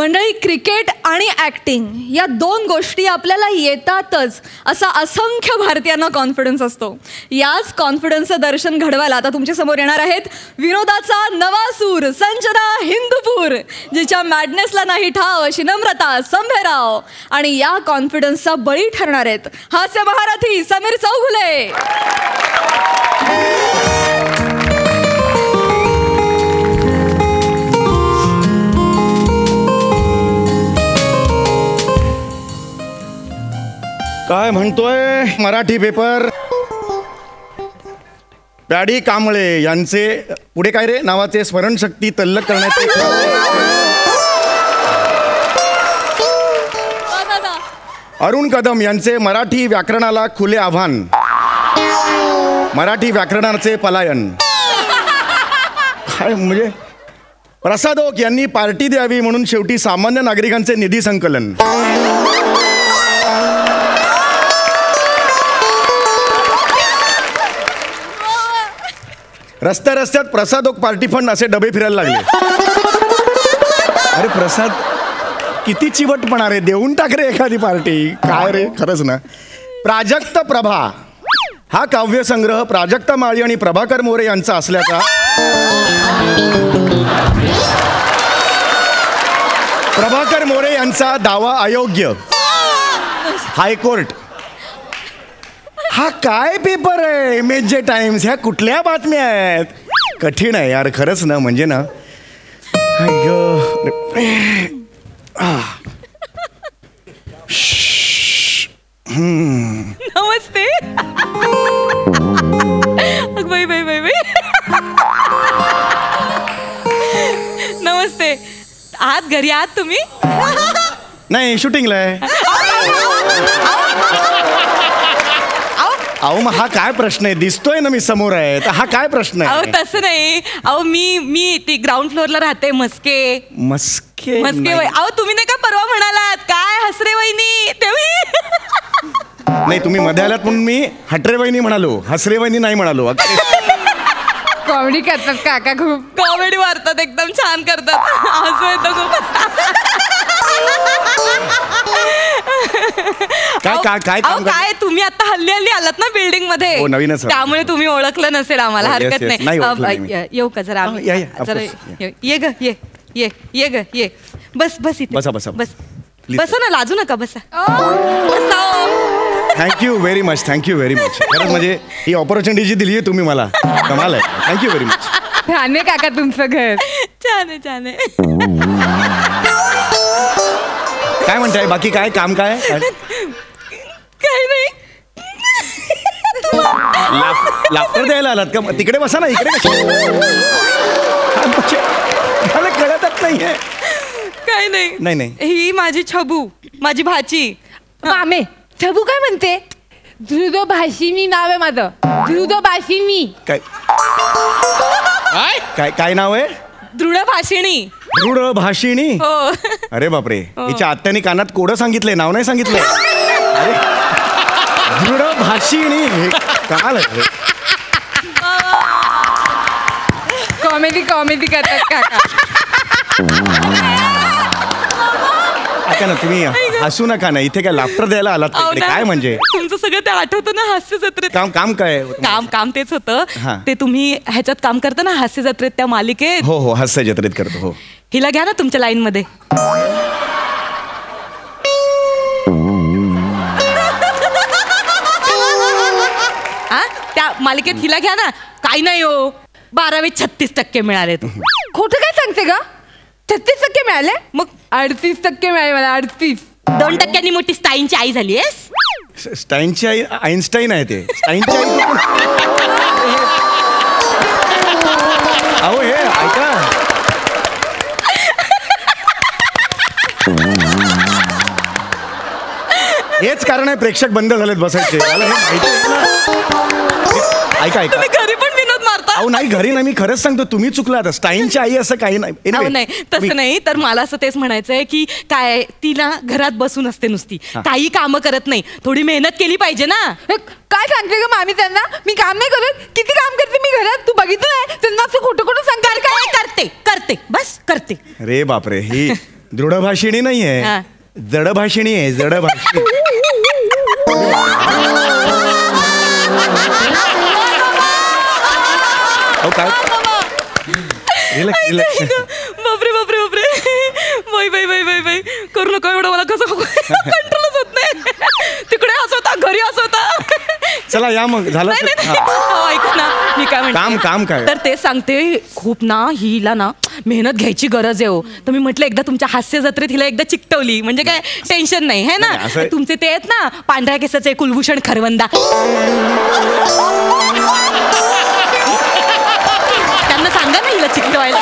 मंडळी, क्रिकेट आणि ॲक्टिंग या दोन गोष्टी आपल्याला येतातच असा असंख्य भारतीयांना कॉन्फिडन्स असतो. याच कॉन्फिडन्सचं दर्शन घडवायला आता तुमच्या समोर येणार आहेत विनोदाचा नवा सूर संजना हिंदूपूर, जिच्या मॅडनेसला नाही ठाव अशी नम्रता संभेराव, आणि या कॉन्फिडन्सचा बळी ठरणार आहेत हास्य महारथी समीर चौगुले. काय म्हणतोय मराठी पेपर? पॅडी कांबळे यांचे पुढे काय रे नावाचे स्मरणशक्ती तल्लक करण्याचे अरुण कदम यांचे मराठी व्याकरणाला खुले आव्हान, मराठी व्याकरणाचे पलायन. काय म्हणजे प्रसाद ओक यांनी पार्टी द्यावी म्हणून शेवटी सामान्य नागरिकांचे निधी संकलन. रस्त्या रस्त्यात प्रसाद ओक पार्टी फंड असे डबे फिरायला लागले. अरे प्रसाद किती चिवटपणा रे, देऊन टाक रे एखादी पार्टी. काय रे खरंच ना. प्राजक्त प्रभा हा काव्यसंग्रह प्राजक्ता माळी आणि प्रभाकर मोरे यांचा असल्याचा प्रभाकर मोरे यांचा दावा अयोग्य. हायकोर्ट. हा काय पेपर आहे? MSJ times. ह्या कुठल्या बातम्या आहेत? कठीण आहे यार खरंच ना. म्हणजे ना नमस्ते. बाई बाई बाई बाई. नमस्ते. आहात घरी आहात तुम्ही? नाही शूटिंगला आहे. अहो मग हा काय प्रश्न आहे? दिसतोय ना मी समोर आहे, तर हा काय प्रश्न आहे? अहो तसं नाही. अहो मी ती ग्राउंड फ्लोअरला राहते. मस्के मस्के मस्के वय. अहो तुम्ही नाही का परवा म्हणालात काय हसरे वहिनी नाही, तुम्ही मध्ये आलात म्हणून मी हटरे वहिनी म्हणालो, हसरे वहिनी नाही म्हणालो. कॉमेडी करतात काका, खूप कॉमेडी मारतात, एकदम छान करतात. हसू येतं खूप. काय तुम्ही आता हल्ली आलात ना बिल्डिंग मध्ये, नवीनच, त्यामुळे तुम्ही ओळखलं नसेल आम्हाला. हरकत नाही. येऊ का जरा? ये ग ये ये ये ग ये. बस बस इथे बसा बसा बस. बसा ना, लाजू नका, बसा. Thank you very much. Thank you very much. खरंच म्हणजे ही ऑपॉर्च्युनिटी जी दिली आहे तुम्ही मला, कमाल आहे. Thank you very much. छान आहे काका तुमचं घर. छान आहे छान आहे. काय म्हणताय बाकी? काय काम? काय काय नाही. लाफ्टर द्यायला आलात का? तिकडे बसा ना, इकडे मला कळतच नाहीये. काय नाही. नाही नाही, ही माझी छबू, माझी भाची. मामे छबू काय म्हणते? ध्रुदभाषिणी नाव आहे माझं. ध्रुदभाषिणी. काय काय काय नाव आहे? दृढभाषिणी. दृढभाषिणी. हो. अरे बापरे. हिच्या आत्याने कानात कोडं सांगितलंय, नाव नाही सांगितलंय. अरे दृढभाषिणी हे कमाल आहे. कॉमेडी करतात काका. ऐका ना, तुम्ही हसू नका ना. इथे काय लाफ्टर द्यायला आलात? काय म्हणजे तुमचं सगळं ते आठवतं ना हास्य जत्रेत? काम काय? काम तेच होतं. ते तुम्ही ह्याच्यात काम करता ना हास्य जत्रेत, त्या मालिकेत. हो हो, हास्य जत्रेत करतो. हो. हिला घ्या ना तुमच्या लाईन मध्ये. त्या मालिकेत हिला घ्या ना. काही नाही हो, 12वीत 36% मिळाले. खोटं काय सांगते का? 36% मिळाले? मग 38% मिळाले मला. 38. 2% मोठी स्टाईनची आई झाली आहेस. स्टाईनची आई आईन्स्टाईन आहे ते. स्टाईनची आई. अहो हे ऐका, हेच कारण आहे प्रेक्षक बंद झालेत बसायचे. मला हे माहिती आहे ना. ऐका ऐका, घरी पण विनोद मारता. अहो नाही, घरी नाही. मी खरंच सांगतो, तुम्ही चुकलात. स्टाईनची आई असं काही नाही. नाही तसं नाही. तर मला असं तेच म्हणायचंय की काय ती ना घरात बसून असते नुसती, काही कामं करत नाही. थोडी मेहनत केली पाहिजे ना. काय सांगते का मामी त्यांना? मी काम नाही करत. किती काम करते मी घरात, तू बघितलं नाही? त्यांना असं खोटं खोटं सांगते. काय करते करते बस करते. अरे बापरे, ही दृढभाषिणी नाहीये, जडभाषिणी आहे, जडभाषिणी. काय बापरे बापरे बापरे, बाई बाई बाई बाई बाई, करू नका एवढं, मला कसं कंट्रोलच होत नाही. तिकडे हसवता, घरी हसवता. चला या मग, झालं. ऐक ना, मी काय म्हणते, काम काय तर ते सांगते, खूप ना हिला ना मेहनत घ्यायची गरज आहे हो. तर मी म्हटलं एकदा तुमच्या हास्य जत्रेत हिला एकदा चिकटवली म्हणजे काय टेन्शन नाही है ना. तुमचे ते आहेत ना पांढऱ्या केसाचे कुलभूषण खरवंदा, त्यांना सांगा ना हिला चिकटवायला.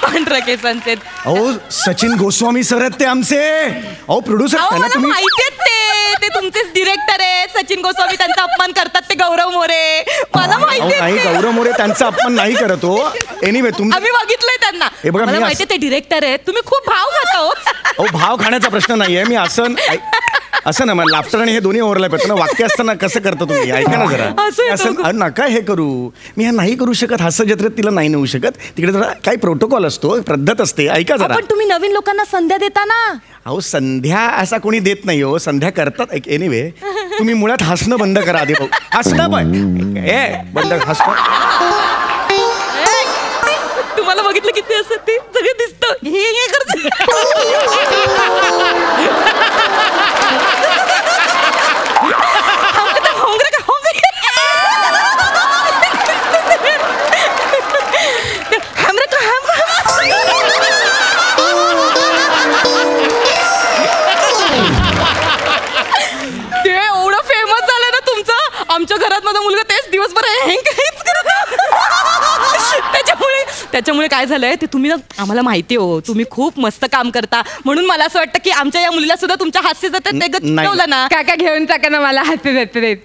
पांढऱ्या केसांचे. अहो सचिन गोस्वामी सर आहेत ते आमचे. अहो प्रोड्युसर माहिती आहेत ते तुमचे डिरेक्टर आहेत सचिन गोस्वामी. त्यांचा अपमान करतात ते गौरव मोरे, मला माहिती आहे. नाही गौरव मोरे त्यांचा अपमान नाही करत हो. एनिवे आम्ही बघितलंय त्यांना, मला माहिती ते डिरेक्टर आहेत. तुम्ही खूप भाव खाता हो. अहो भाव खाण्याचा प्रश्न नाहीये. मी असं ना मला लाफ्टर आणि हे दोन्ही ओव्हरलॅप येतं ना. वाक्य असताना कसं करता तुम्ही, ऐका ना जरा. असं नका हे करू. मी हे नाही करू शकत. हास्य जत्रेत तिला नाही नेऊ शकत. तिकडे जरा काही प्रोटोकॉल असतो, पद्धत असते. ऐका जरा. पण तुम्ही नवीन लोकांना संध्या देता ना. अहो संध्या असा कोणी देत नाही हो. संध्या करतात. एनिवे तुम्ही मुळात हसणं बंद करा आधी. भाऊ हसणं पण बंद. हसणं तुम्हाला बघितलं किती असत ते सगळं दिसतं. हे करत ते एवढं फेमस झालं ना तुमचं. आमच्या घरात माझा मुलगा तेच दिवसभर त्याच्यामुळे काय झालंय ते तुम्ही ना, आम्हाला माहिती हो तुम्ही खूप मस्त काम करता. म्हणून मला असं वाटतं की आमच्या या मुलीला सुद्धा तुमच्या हास्य जत्रेत ठेवलं ना. काका घेऊन टाका ना मला हास्य जत्रेत.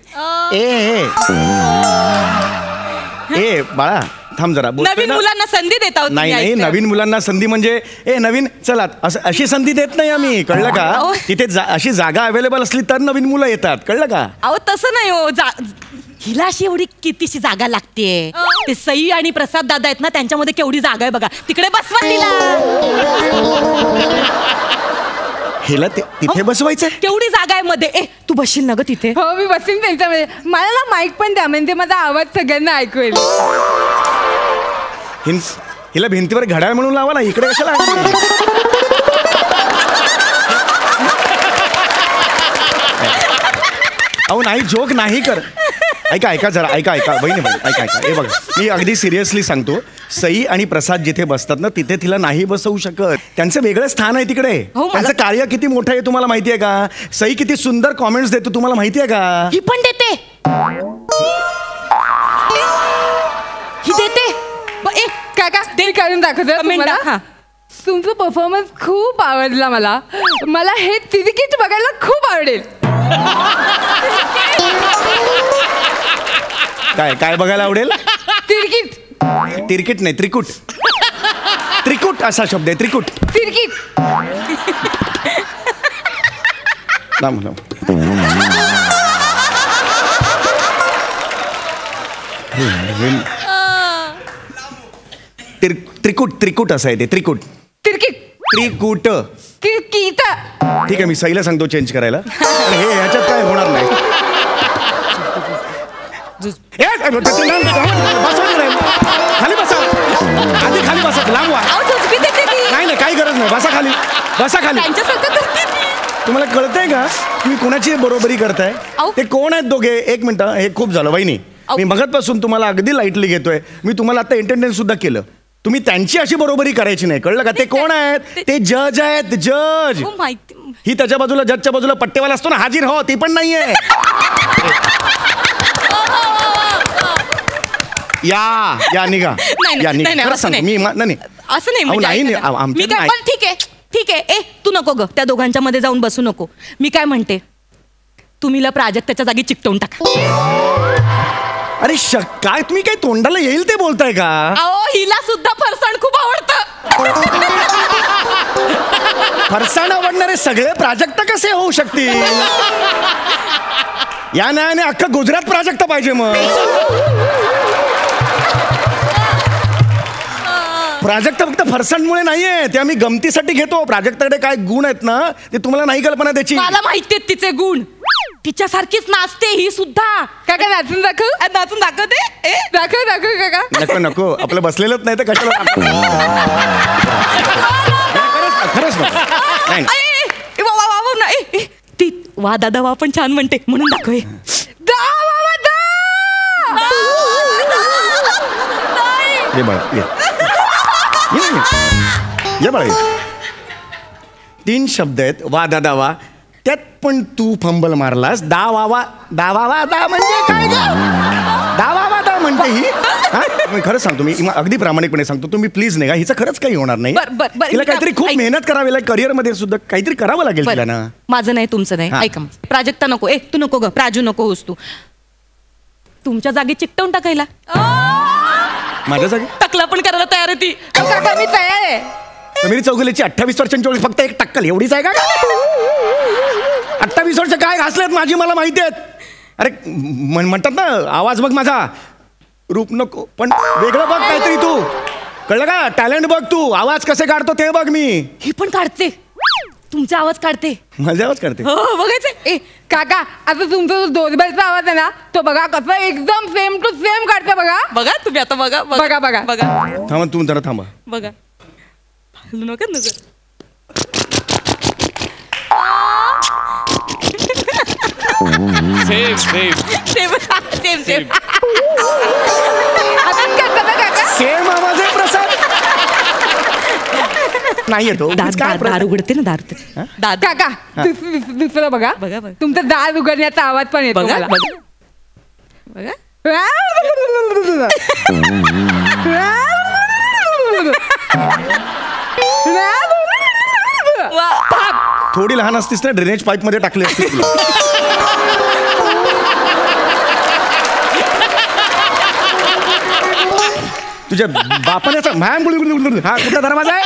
ए बाळा थांब जरा. नवीन मुलांना संधी देत आहोत. नाही नवीन मुलांना संधी म्हणजे नवीन चला अशी संधी देत नाही आम्ही, कळलं का. तिथे अशी जागा अवेलेबल असली तर नवीन मुलं येतात, कळलं का. अहो तसं नाही हो. हिला अशी एवढी कितीशी जागा लागते. ते सई आणि प्रसाद दादा आहेत ना, त्यांच्यामध्ये केवढी जागा आहे बघा. तिकडे बसवा हिला तिथे बसवायचंय. केवढी जागा आहे मध्ये. तू बसशील ना ग तिथे. हो मी बसीन त्यांच्यामध्ये. मला ना माईक पण द्या म्हणजे माझा आवाज सगळ्यांना ऐकू येईल. हिला भिंतीवर घड्याळ म्हणून लावा ना. इकडे कशाला. अहो नाही जोक नाही कर. ऐका जरा. ऐका बहिणी ऐका. हे बघा मी अगदी सिरियसली सांगतो. सई आणि प्रसाद जिथे बसतात ना तिथे तिला नाही बसवू शकत. त्यांचं वेगळं स्थान आहे तिकडे. त्यांचं कार्य किती मोठं आहे तुम्हाला माहिती आहे का. सई किती सुंदर कॉमेंट्स देतो तुम्हाला माहिती आहे का. ही पण देते. ही देते. काका ते काढून दाखवतो. तुमचं परफॉर्मन्स खूप आवडला मला. मला हे तिरकीट बघायला खूप आवडेल. काय बघायला आवडेल. तिरकीट नाही त्रिकूट असा शब्द आहे. त्रिकूट तिरकीट. त्रिकूट असं आहे ते. त्रिकूट. ठीक आहे मी सईला सांगतो चेंज करायला. हे ह्याच्यात काय होणार नाही. खाली बसा आधी. खाली बसा. लांब व्हा. नाही काही गरज नाही. बसा खाली. तुम्हाला कळतंय का तुम्ही कोणाची बरोबरी करताय. ते कोण आहेत दोघे. एक मिनिट. हे खूप झालं वहिनी. मी मगाचपासून तुम्हाला अगदी लाईटली घेतोय. मी तुम्हाला आता एंटरटेन सुद्धा केलं. तुम्ही त्यांची अशी बरोबरी करायची नाही, कळलं का. ते कोण आहेत. ते जज आहेत. जज. ही त्याच्या बाजूला जजच्या बाजूला पट्टेवाला असतो ना हाजीर हो ती पण नाहीये. या निघा. असं नाही. ठीक आहे. तू नको ग त्या दोघांच्या मध्ये जाऊन बसू नको. मी काय म्हणते तुम्हीला प्राजक्ताच्या जागी चिकटवून टाका. अरे काय तुम्ही काय तोंडाला येईल ते बोलताय का. हिला सुद्धा फरसाण खूप आवडतं. फरसाण आवडणारे सगळे प्राजक्त कसे होऊ शकतील. या न्यायाने अख्खं गुजरात प्राजक्त पाहिजे मग. प्राजक्ता फक्त फरसाणमुळे नाहीये, ते आम्ही गमतीसाठी घेतो. प्राजक्ताकडे काय गुण आहेत ना ते तुम्हाला नाही कल्पना त्याची. मला माहितीये तिचे गुण. तिच्यासारखीच नाचते ही सुद्धा. काका नाचून दाखव. नाचून दाखवते. दाखव दाखव काका. नको नको, आपलं बसलेलंच नाही तर कशाला. खरंच नाही. ती वा दादा वा पण छान म्हणते म्हणून दाखव. ये बाळा ये बाळा. 3 शब्द आहेत वा दादा वा, त्यात पण तू फंबल मारलास. दा वा वा दा वा वा दा म्हणजे काय? दा वा वा दा म्हणते ही. मी खरंच सांगतो, मी अगदी प्रामाणिकपणे सांगतो, तुम्ही प्लीज नाही का, हिचं खरंच काही होणार नाही. तिला काहीतरी खूप मेहनत करावी लागेल, करिअर मध्ये सुद्धा काहीतरी करावं लागेल तिला ना. माझं नाही तुमचं नाही. ऐका प्राजक्ता नको. तू नको ग, प्राजू नको होस तू. तुमच्या जागी चिकटवून टाकायला. माझ्या जागी टकला पण करायला तयार आहे ती. काका मी तयार आहे. समीर चौगुलेची 28 वर्षांची फक्त एक टक्कल एवढीच आहे का? 28 वर्ष काय घासलेत माझी मला माहिती आहेत. अरे म्हणतात ना, आवाज बघ माझा, रूप नको पण वेगळं बघ काहीतरी तू. कळलं का? टॅलेंट बघ तू, आवाज कसे काढतो ते बघ. मी ही पण काढते, तुमचा आवाज काढते. माझा आवाज काढते. हो बघायचं. काका आता तुमचा जो डोरबेलचा आवाज आहे ना तो बघा कसा एकदम सेम टू सेम काढते. बघा बघा तुम्ही आता बघा बघा बघा बघा. थांबा तू जरा थांबा. बघा नका नजर. Same same same same same. अजून काय करता काका? सेम आवाज आहे प्रसाद. नाही येतो दार उघडते ना, दार. काका दुसरं बघा. बघा. तुमचा दार उघडण्याचा आवाज पण येतो बघा मला. बघा. थोडी लहान असतीस ना, ड्रेनेज पाईप मध्ये टाकली असतीस तुला. तुझ्या बापाने मॅम हा कुठला दरवाजा आहे?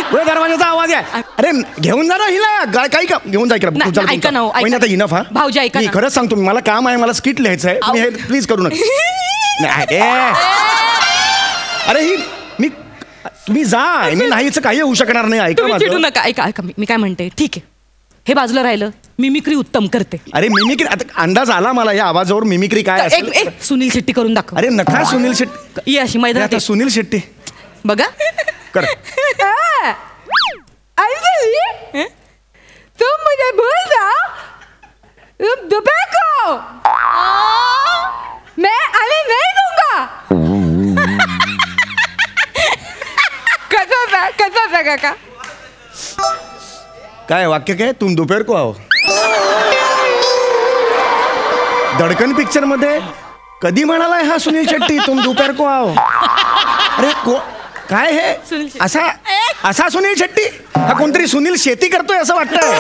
कुठल्या दरवाजाचा आवाज आहे? अरे घेऊन जा ना हिला. काही का घेऊन जा इकडे. ऐका ना, आता इनफ. हा भाऊजी ऐका. मी खरंच सांगतो, मला काम आहे, मला स्किट लिहायचं आहे. तुम्ही हे प्लीज करू नका. अरे ही तुम्ही जा. मी नाहीच काही होऊ शकणार नाही. ऐका चिडू नका. ऐका मी काय म्हणते. ठीक आहे, हे बाजूला राहिलं. मिमिक्री उत्तम करते. अरे मिमिक्री आता अंदाज आला मला या आवाजावर मिमिक्री काय असेल. सुनील शेट्टी करून दाखव. अरे नका सुनील शेट्टी. ये अशी मैदान. आता सुनील शेट्टी बघा कर. तुम मुझे भूल जाओ, तुम दोपहर को मैं आने नहीं दूंगा. कसा था काका? काय वाक्य काय? तुम दोपहर को आओ. धडकन पिक्चर मध्ये कधी म्हणालाय हा सुनील शेट्टी तुम दोपहर को आओ? अरे काय हे असा सुनील शेट्टी? हा कोणतरी सुनील शेती करतोय असं वाटतंय.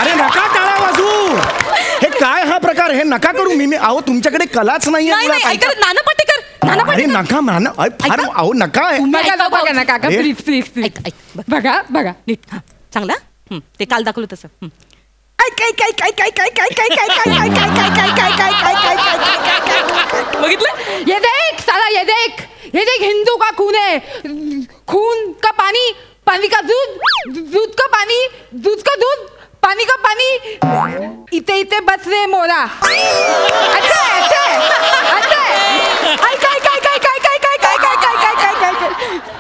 अरे नका टाळा वाजू. हे काय हा प्रकार? हे नका करू. मी अहो तुमच्याकडे कलाच नाहीये. नाना पाटेकर. अरे नका नाना फार अहो नका. बघा ना काका प्लीज प्लीज. बघा बघा नीट. चांगला ते काल दाखवलं तसं. बघितलं? ये देख साला, ये देख हिंदू का खून है. खून का पानी, पानी का दूध, दूध का पानी, दूध का दूध, पानी का पानी. इथे इथे बस रे मोरा.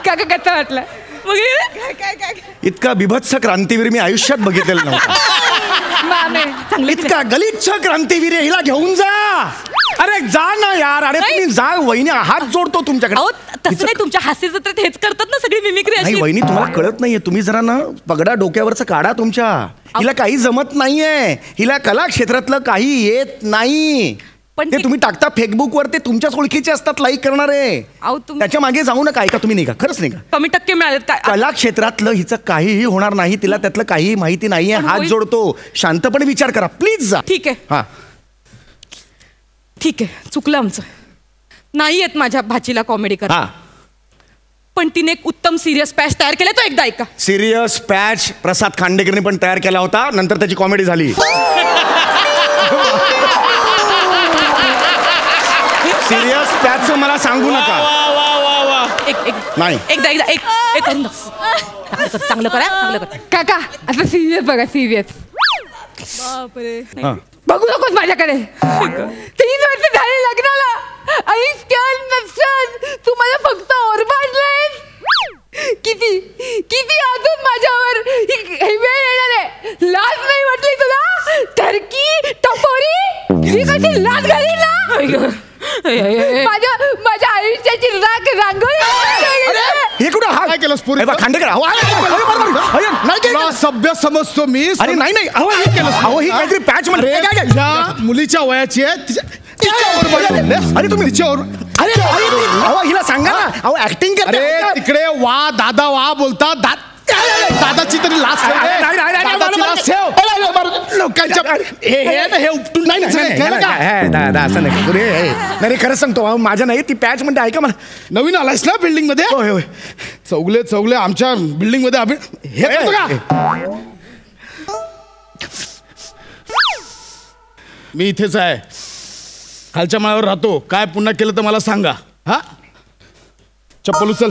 काका कसं वाटलं? इतका बिभत्स क्रांतीवीर मी आयुष्यात बघितलेलं नव्हतं. इतका गलिच्छ क्रांतीवीर हिला घेऊन जा. अरे जा ना यार. अरे तुम्ही जा वहिनी, हात जोडतो तुमच्याकडे. तसं नाही, तुमच्या हास्य जत्रेत हेच करतात ना सगळी मिमिक्री. नाही वहिनी तुम्हाला कळत नाहीये. तुम्ही जरा ना पगडा डोक्यावरचा काढा तुमच्या. हिला काही जमत नाहीये. हिला कला क्षेत्रातलं काही येत नाही. पण ते तुम्ही टाकता फेसबुक वर, ते तुमच्याच ओळखीचे असतात लाईक करणारे. त्याच्या मागे जाऊ नका. ऐका तुम्ही नाही का, खरंच नाही का, कमी टक्के मिळाले काय? कला क्षेत्रातलं हिचं काहीही होणार नाही. तिला त्यातलं काहीही माहिती नाहीये. हात जोडतो. शांतपणे विचार करा प्लीज. जा. ठीक आहे. हा ठीक आहे, चुकलं आमचं. नाही येत माझ्या भाचीला कॉमेडी करा. पण तिने एक उत्तम सिरियस पॅच तयार केला. तो एकदा ऐका. सिरियस पॅच प्रसाद खांडेकरने पण तयार केला होता. नंतर त्याची कॉमेडी झाली. सिरियस त्याचं मला सांगू नका. नाही. एकदा करून चांगलं करा. काका आता सिरियस बघा, सिरियस. बापरे. बघू नकोस माझ्याकडे. 3 वर्ष झाले लग्नाला. आईस केलं नसतं, तू मला फक्त ओरबाडलंयस. किती किती अजून माझ्यावर ही वेळ येणार आहे. लाज नाही वाटली तुला? टर्की टपोरी ही कशी लाज घाली ना. माझ्या आयुष्याची रांगोळी. हे कुठं हा काय केलं खांडेकर? सभ्य समजतो मी. अरे नाही ही काहीतरी पॅच म्हणजे मुलीच्या वयाची आहे. अरे तुम्ही हिला सांगा ना. ऍक्टिंग अरे तिकडे वा दादा वा बोलतात. दादाची तरी लाच लोकांच्या हे उपटून नाही. असं नाही खरंच सांगतो माझ्या नाही ती पॅच म्हणते. ऐका मला, नवीन आलायस ना बिल्डिंग मध्ये? होय. चौगले आमच्या बिल्डिंग मध्ये हे करतो का? मी इथेच आहे, खालच्या माळ्यावर राहतो. काय पुन्हा केलं तर मला सांगा. हा चप्पल उचल.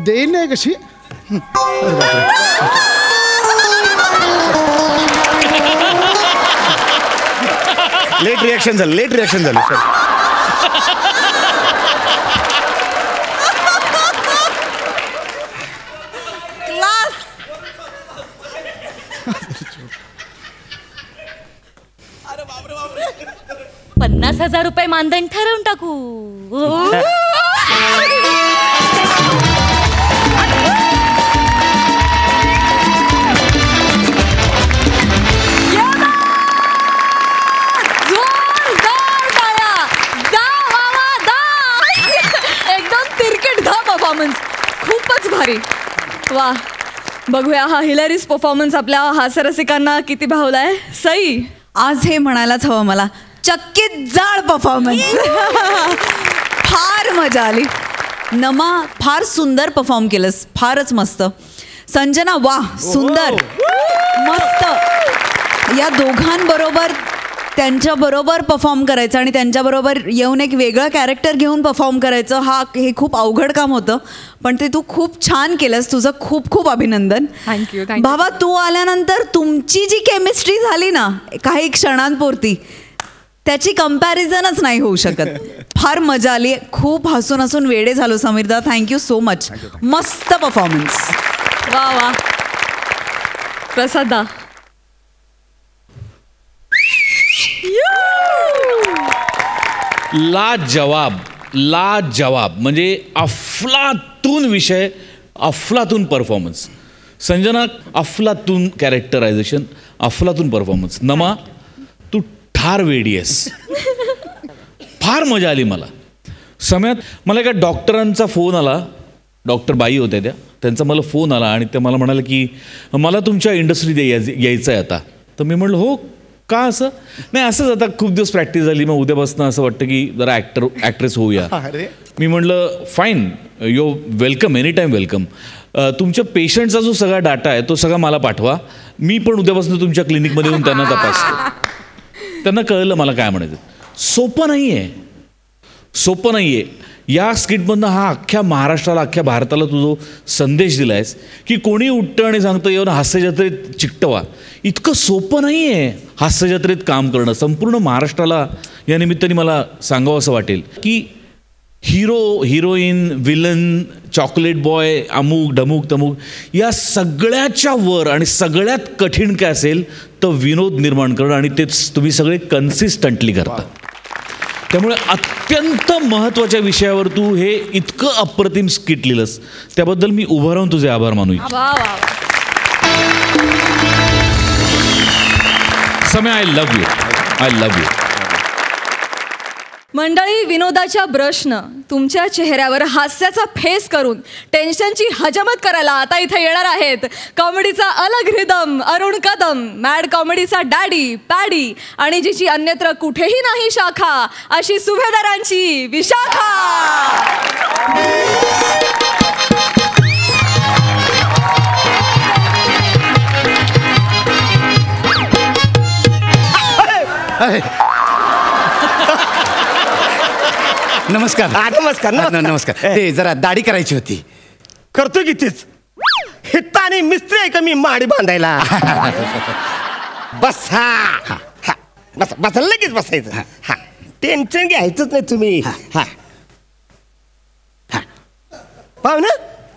दे नाही कशी. लेट रिॲक्शन झालं सर. क्लास. 50,000 रुपये मानधन ठरवून टाकू. खूपच भारी. वा, बघूया हा हिलरीस परफॉर्मन्स आपल्या हास्यरसिकांना किती भावलाय. सई, आज हे म्हणायलाच हवं मला, चक्कीत जाळ परफॉर्मन्स. फार मजा आली. नमा फार सुंदर परफॉर्म केलंस, फारच मस्त. संजना वा सुंदर मस्त. या दोघांबरोबर त्यांच्याबरोबर परफॉर्म करायचं आणि त्यांच्याबरोबर येऊन एक वेगळं कॅरेक्टर घेऊन परफॉर्म करायचं हे खूप अवघड काम होतं, पण ते तू खूप छान केलंस. तुझं खूप खूप अभिनंदन. थँक्यू. भावा, तू आल्यानंतर तुमची जी केमिस्ट्री झाली ना काही क्षणांपुरती, त्याची कंपॅरिझनच नाही होऊ शकत. फार मजा आली. खूप हसून हसून वेडे झालो समीरदा. Thank you so much. मस्त परफॉर्मन्स. वा. प्रसादा. लाजवाब म्हणजे अफलातून विषय, अफलातून परफॉर्मन्स. संजना अफलातून कॅरेक्टरायझेशन, अफलातून परफॉर्मन्स. नमा तू ठार वेडी आहेस. फार मजा आली मला. सम्यात मला एका डॉक्टरांचा फोन आला. डॉक्टर बाई होत्या त्यांचा मला फोन आला आणि ते मला म्हणाले की मला तुमच्या इंडस्ट्रीत यायचं आहे आता. तर मी म्हटलं हो का असं? नाही असंच आता खूप दिवस प्रॅक्टिस झाली, मग उद्यापासून असं वाटतं की जरा ॲक्ट्रेस होऊया. मी म्हटलं fine, you welcome, any time welcome. तुमच्या पेशंटचा जो सगळा डाटा आहे तो सगळा मला पाठवा. मी पण उद्यापासून तुमच्या क्लिनिकमध्ये येऊन त्यांना तपासतो. त्यांना कळलं मला काय म्हणायचं. सोपं नाही आहे. या स्किटमधनं हा अख्ख्या महाराष्ट्राला, अख्ख्या भारताला तू जो संदेश दिला आहेस की कोणी उठतं आणि सांगतं येऊन हास्यजत्रेत चिकटवा, इतकं सोपं नाही आहे हास्यजत्रेत काम करणं. संपूर्ण महाराष्ट्राला या निमित्ताने मला सांगावं असं वाटेल की hero, heroine, villain, chocolate boy, अमुक ढमुक तमुक, या सगळ्याच्या वर आणि सगळ्यात कठीण काय असेल तर विनोद निर्माण करणं, आणि तेच तुम्ही सगळे कन्सिस्टंटली करता. त्यामुळे अत्यंत महत्त्वाच्या विषयावर तू हे इतकं अप्रतिम स्किट लिहिलंस, त्याबद्दल मी उभं राहून तुझे आभार मानू इच्छितो. समय, आय लव्ह यू. मंडळी, विनोदाच्या ब्रशनं तुमच्या चेहऱ्यावर हास्याचा फेस करून टेन्शनची हजमत करायला आता इथे येणार आहेत कॉमेडीचा अलग रिदम अरुण कदम, मॅड कॉमेडीचा डॅडी पॅडी, आणि जिची अन्यत्र कुठेही नाही शाखा अशी सुभेदारांची विशाखा. नमस्कार. नमस्कार नमस्कार. ते जरा दाढी करायची होती. करतो की तेच. हित्ता आणि मिस्त्री आहे का मी माडी बांधायला. बस हा बस बस लगेच बसायचं. हा टेन्शन घ्यायचंच नाही तुम्ही. हा पाहू ना.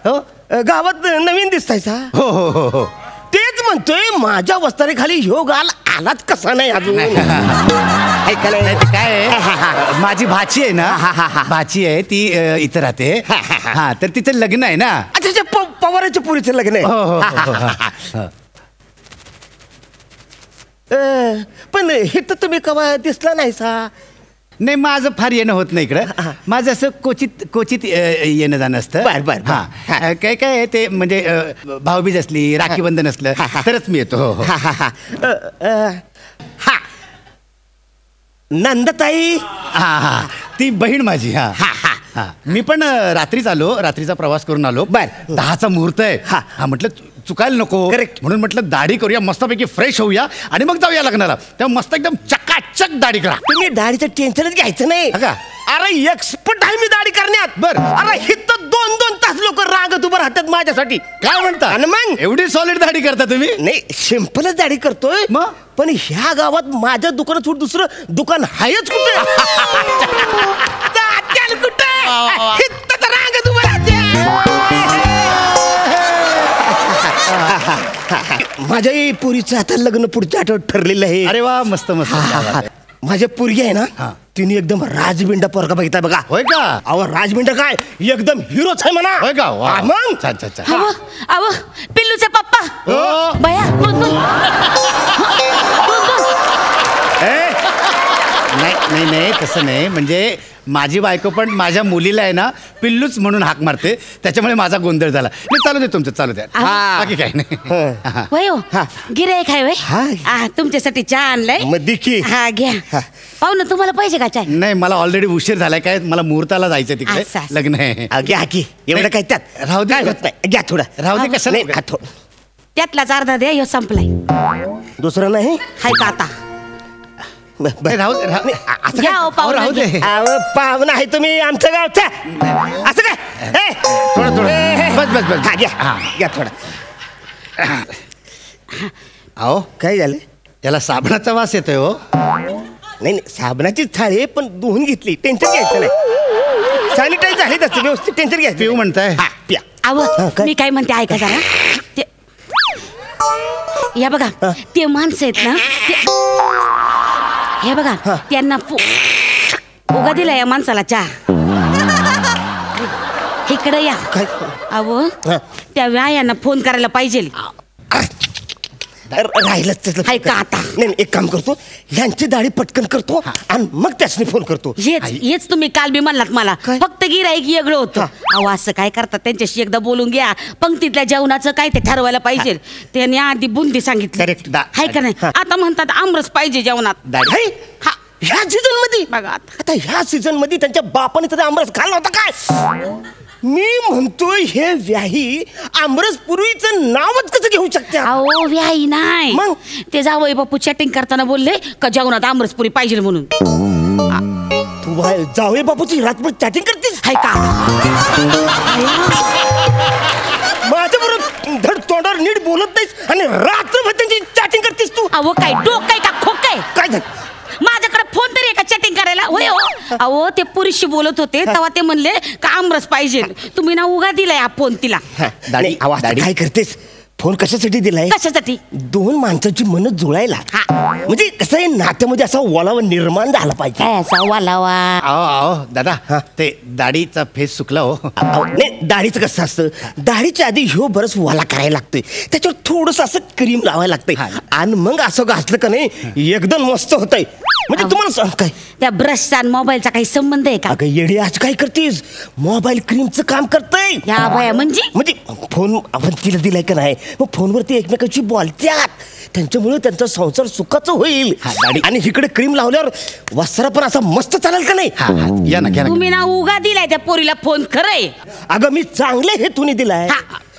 हो गावात नवीन दिसतायचा. हो हो हो हो. तेच म्हणतोय माझ्या वस्तारीखाली योग आलाच कसा नाही अजून. ऐकायला नाही ते काय आहे, माझी भाची आहे ना, भाची आहे ती इथं राहते. हा तर तिचं लग्न आहे ना. अच्छा पवाराच्या पुरीचं लग्न हो, हो, हो, आहे. पण हे तर तुम्ही कवा दिसला नाही सा. नाही माझं फार येणं होत नाही इकडं. माझं असं क्वचित येणं जाणं असतं. बर. हा काय काय आहे ते म्हणजे भाऊबीज असली, राखी बंधन असलं तरच मी येतो. हा नंदताई. हा ती बहीण माझी. हा मी पण रात्रीचा प्रवास करून आलो. बर. 10चा मुहूर्त आहे. हा म्हटलं चुकायला नको. करेक्ट. म्हणून म्हटलं दाढी करूया, मस्तपैकी फ्रेश होऊया आणि मग जाऊया लग्नाला. तेव्हा मस्त एकदम चकाचक दाढी करा. तुम्ही दाढीचं टेन्शनच घ्यायचं नाही. अरे एक्सपर्ट आहे मी दाढी करण्यात. बर. अरे हे तर 2-2 तास लोक रांगत उभं राहतात माझ्यासाठी. काय म्हणता. आणि मग एवढी सॉलिड दाढी करता तुम्ही. नाही सिंपलच दाढी करतोय. मग? पण ह्या गावात माझ्या दुकानात सोड दुसरं दुकान आहेच कुठे. कुठे रांगत उभं राहते. माझ्याही पुरीचं आता लग्न पुढच्या आठवड्यात ठरलेलं आहे. अरे वा मस्त मस्त. माझ्या पोरगी आहे ना तिने एकदम राजबिंडा पोरगा बघितला बघा. होय का. अहो राजबिंडा काय एकदम हिरोच आहे म्हणा. होय का. मग छान. अहो पिल्लूचे पप्पा. बया नाही तसं नाही. म्हणजे माझी बायको पण माझ्या मुलीला आहे ना पिल्लूच म्हणून हाक मारते, त्याच्यामुळे माझा गोंधळ झाला. नाही चालू दे तुमचं, चालू द्या. बाकी काय नाही. वय हो गिरायक आहे वय. तुमच्यासाठी चहा आणलाय. मग देखी. हा घ्या. पाहू ना तुम्हाला पाहिजे का चहा. नाही मला ऑलरेडी उशीर झालाय. काय मला मुहूर्ताला जायचं तिकडे लग्न आहे. घ्या की एवढं काय त्यात राहू दे. होत नाही. घ्या थोडं. राहू दे कशाला. त्यातलाच अर्धा द्या. ह्यो संपलाय. दुसरं नाही हाय का आता. राहू दे. घ्या हो पाहुणा, राहू दे. पाहुणा आहे तुम्ही आमच्या गावचा. असं काय थोडं बस. घ्या थोडं. अहो काय झालं. त्याला साबणाचा वास येतोय हो. नाही साबणाचीच थाळी आहे पण धुवून घेतली. टेन्शन घ्यायचं नाही. सॅनिटाईज झाली तसं व्यवस्थित. टेन्शन घ्यायचं. पिऊ म्हणताय. प्या. अहो मी काय म्हणते ऐका जरा. या बघा ते माणसं आहेत ना हे बघा त्यांना उगा दिला या माणसाला चहा. इकडे या. अहो त्या व्यायांना फोन करायला पाहिजे. राहिलंच तसं. हाय का आता. नाही एक काम करतो ह्यांची दाढी पटकन करतो आणि मग त्यासनी फोन करतो. हेच तुम्ही काल बी म्हणलात मला. फक्त गिराईक वेगळं होतं. अहो असं काय करतात त्यांच्याशी एकदा बोलून घ्या. पंक्तीतल्या जेवणाचं काय ते ठरवायला पाहिजे. त्यांनी आधी बुंदी सांगितली हाय का नाही. आता म्हणतात आमरस पाहिजे जेवणात. ह्या सीझन मध्ये बघा आता ह्या सीझन मध्ये त्यांच्या बापाने तर आमरस खाल्ला होता काय. मी म्हणतोय हे व्याही आमरस पुरीचं नावच कसं घेऊ शकते. अहो व्याही नाही मग ते जावई बापू चॅटिंग करताना बोलले का जेवणात आमरसपुरी पाहिजे म्हणून. तू जावई बापूची रातभर चॅटिंग करतेस. हाय का माझ्या बरोबर धड तोंडावर नीट बोलत नाहीस आणि रात्रभर त्यांची चॅटिंग करतेस तू. अहो काय डोकं का खोकय काय झालं. माझ्याकडे फोन तरी का चॅटिंग करायला. होय हो. अहो ते पुरुषशी बोलत होते तेव्हा ते म्हणले का आमरस पाहिजे. तुम्ही ना उगा दिलाय हा फोन तिला. दाढी काय करतेस. फोन कशासाठी दिलाय. कशासाठी. 2 माणसाची मन जुळायला. म्हणजे कसं आहे नात्यामध्ये असा ओलावा निर्माण झाला पाहिजे. असा वालावा. अहो दादा ते दाढीचा फेस सुकला हो. नाही दाढीचं कसं असतं. दाढीच्या आधी ह्यो बरंच वाला करायला लागतोय. त्याच्यावर थोडंसं असं क्रीम लावायला लागतंय आणि मग असं घासलं का नाही एकदम मस्त होतंय. म्हणजे तुम्हाला सांग काय त्या ब्रशचा आणि मोबाईलचा काही संबंध आहे का. अगं येडी आज काय करतेस. मोबाईल क्रीमचं काम करतंय. या बाया म्हणजे फोन आपण तिला दिलाय का नाही मग फोनवरती एकमेकांशी बोलत्यात. त्यांच्यामुळे त्यांचा संसार सुखाचा होईल. आणि इकडे क्रीम लावल्यावर वस्त्र पण असा मस्त चालेल का नाही. या ना तुम्ही ना उगा दिलाय त्या पोरीला फोन. खरंय अगं मी चांगले हेतूने दिलाय.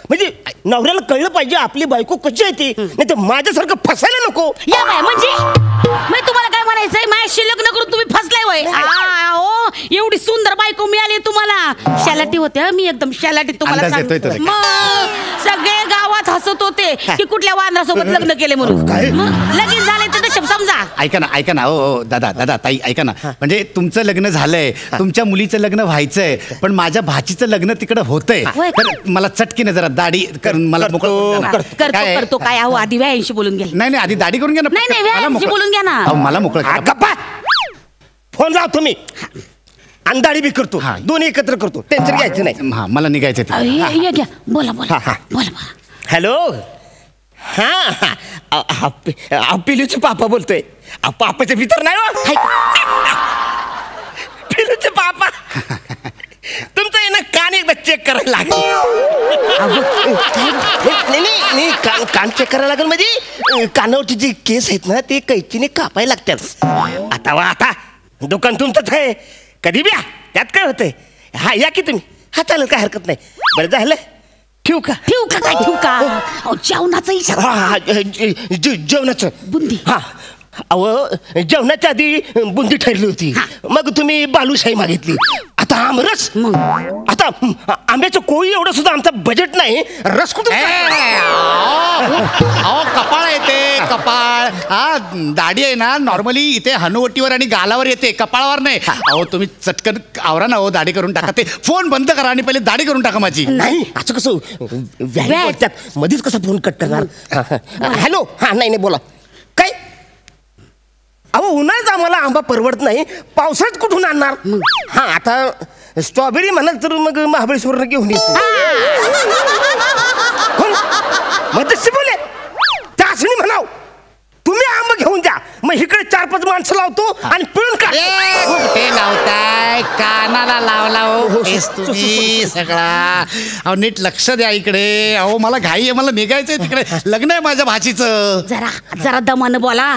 म्हणजे नवऱ्याला कळलं पाहिजे आपली बायको कशी आहे ती, नाही तर माझ्यासारखं फसायला नको. या बाय म्हणजे तुम्हाला काय म्हणायचंय, माझ्याशी लग्न करून तुम्ही फसलाय वय. हो, एवढी सुंदर बायको मिळाली तुम्हाला. शालाटी होते मी एकदम शालाटी तुम्हाला अंदाज येतोय तुला. मग सगळे गावात हसत होते की कुठल्या वानरासोबत लग्न केले म्हणून. लगीन झाले तर नशीब समजा. ऐका ना हो दादा ताई ऐका ना, म्हणजे तुमचं लग्न झालंय, तुमच्या मुलीचं लग्न व्हायचंय, पण माझ्या भाचीचं लग्न तिकडं होतंय. तर मला चटकीने जरा दाढी करून मला करतो काय. अहो आधी व्यायांशी बोलून घ्या. नाही आधी दाढी करून घ्या ना. नाही व्यायांशी बोलून घ्या ना. मला मोकळं करा. फोन लावतो मी आणि दाढी बी करतो, दोन्ही एकत्र करतो, टेन्शन घ्यायचं नाही. हा मला निघायचं. घ्या बोला बोला बोला. हॅलो, हा पिलूचे पापा बोलतोय. पापाचे भीतर नाही हो, पिलूचे पापा. तुमचं आहे ना कान एकदा चेक करायला लागेल. नाही कान चेक करायला लागेल म्हणजे कानावरची जी केस आहेत ना ते कैचीने कापायला लागतात. आता दुकान तुमचंच आहे, कधी ब्या त्यात काय होतंय. हा या की तुम्ही. हा चालेल, काय हरकत नाही. बरं झालं, ठेवू का जेवणाचं जेवणाचं बुंदी. हा अहो जेवणाच्या आधी बुंदी ठरली होती, मग तुम्ही बालुशाही मागितली. आता आमरस. आता आंब्याचं कोळी एवढं सुद्धा आमचा बजेट नाही. रस कुठे. कपाळ येते, कपाळ. हा दाढी आहे ना नॉर्मली इथे हनुवटीवर आणि गालावर येते, कपाळावर नाही. अहो तुम्ही चटकन आवरा ना हो, दाढी करून टाका. ते फोन बंद करा आणि पहिले दाढी करून टाका माझी. नाही असं कसं मध्येच कसा फोन कट करणार. हॅलो, हा नाही बोला. काय अहो उन्हाळ्यात आम्हाला आंबा परवडत नाही, पावसाळ्यात कुठून आणणार. हा आता स्ट्रॉबेरी म्हणाल तर मग महाबळेश्वर घेऊन येतो. मध्यस्थी बोले त्या असणी म्हणाव, तुम्ही आंबा घेऊन जा, मग इकडे 4-5 माणसं लावतो आणि पिळून काढ. ते लावताय कानाला लावला हो तुम्ही सगळा. अहो नीट लक्ष द्या इकडे. अहो मला घाई आहे, मला निघायचंय तिकडे, लग्न आहे माझ्या भाचीचं. जरा दमानं बोला.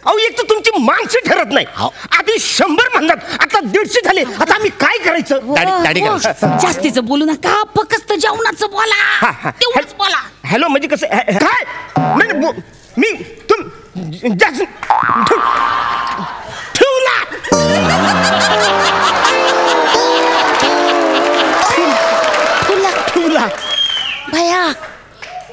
अहो एक तर तुमची माणसं ठरत नाही. आधी 100 म्हणतात, आता 150 झाले. आता आम्ही काय करायचं. दाढी जास्तीचं बोलू नका, फक्त जेवणाचं बोला, तेवढंच बोला. हॅलो म्हणजे कसं काय. मी जास्त ठेवला. भया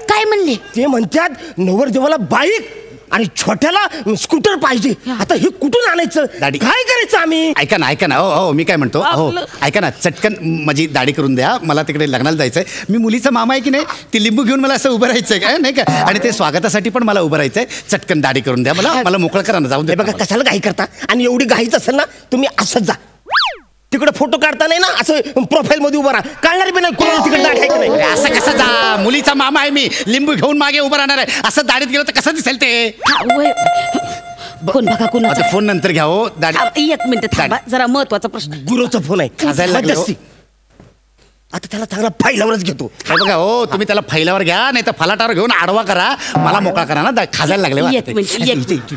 काय म्हणले. ते म्हणतात नवरदेवाला बाईक आणि छोट्याला स्कूटर पाहिजे. आता हे कुठून आणायचं, काय करायचं आम्ही. ऐका ना हो मी काय म्हणतो. हो ऐका ना, चटकन माझी दाढी करून द्या, मला तिकडे लग्नाला जायचंय. मी मुलीचा मामा आहे की नाही, ती लिंबू घेऊन मला असं उभं राहायचंय काय नाही का, आणि ते स्वागतासाठी पण मला उभं राहायचंय. चटकन दाढी करून द्या, मला मोकळं करा ना. जाऊन दे बघा कशाला घाई करता. आणि एवढी घाईच असेल ना तुम्ही असंच जा, तिकडे फोटो काढता नाही ना, असं प्रोफाईल मध्ये उभा राहा. काढणारी पण कोणाला तिकडे दाढी आहे नाही. असं कसं जा, मुलीचा मामा आहे मी, लिंबू घेऊन मागे उभं राहणार आहे. असं दाढीत गेलं तर कसं दिसेल ते. कोण बघा कोणाचा फोन नंतर घ्या हो. दाढी 1 मिनिट थांबा, जरा महत्वाचा प्रश्न. गुरुचा फोन आहे, खाजायला लागला. आता त्याला चांगला फाईलावरच घेतो. बघा हो, तुम्ही त्याला फाईलावर घ्या, नाही तर फलाटावर घेऊन आडवा करा, मला मोकळा करा ना. खाजायला लागले. 1 मिनिट.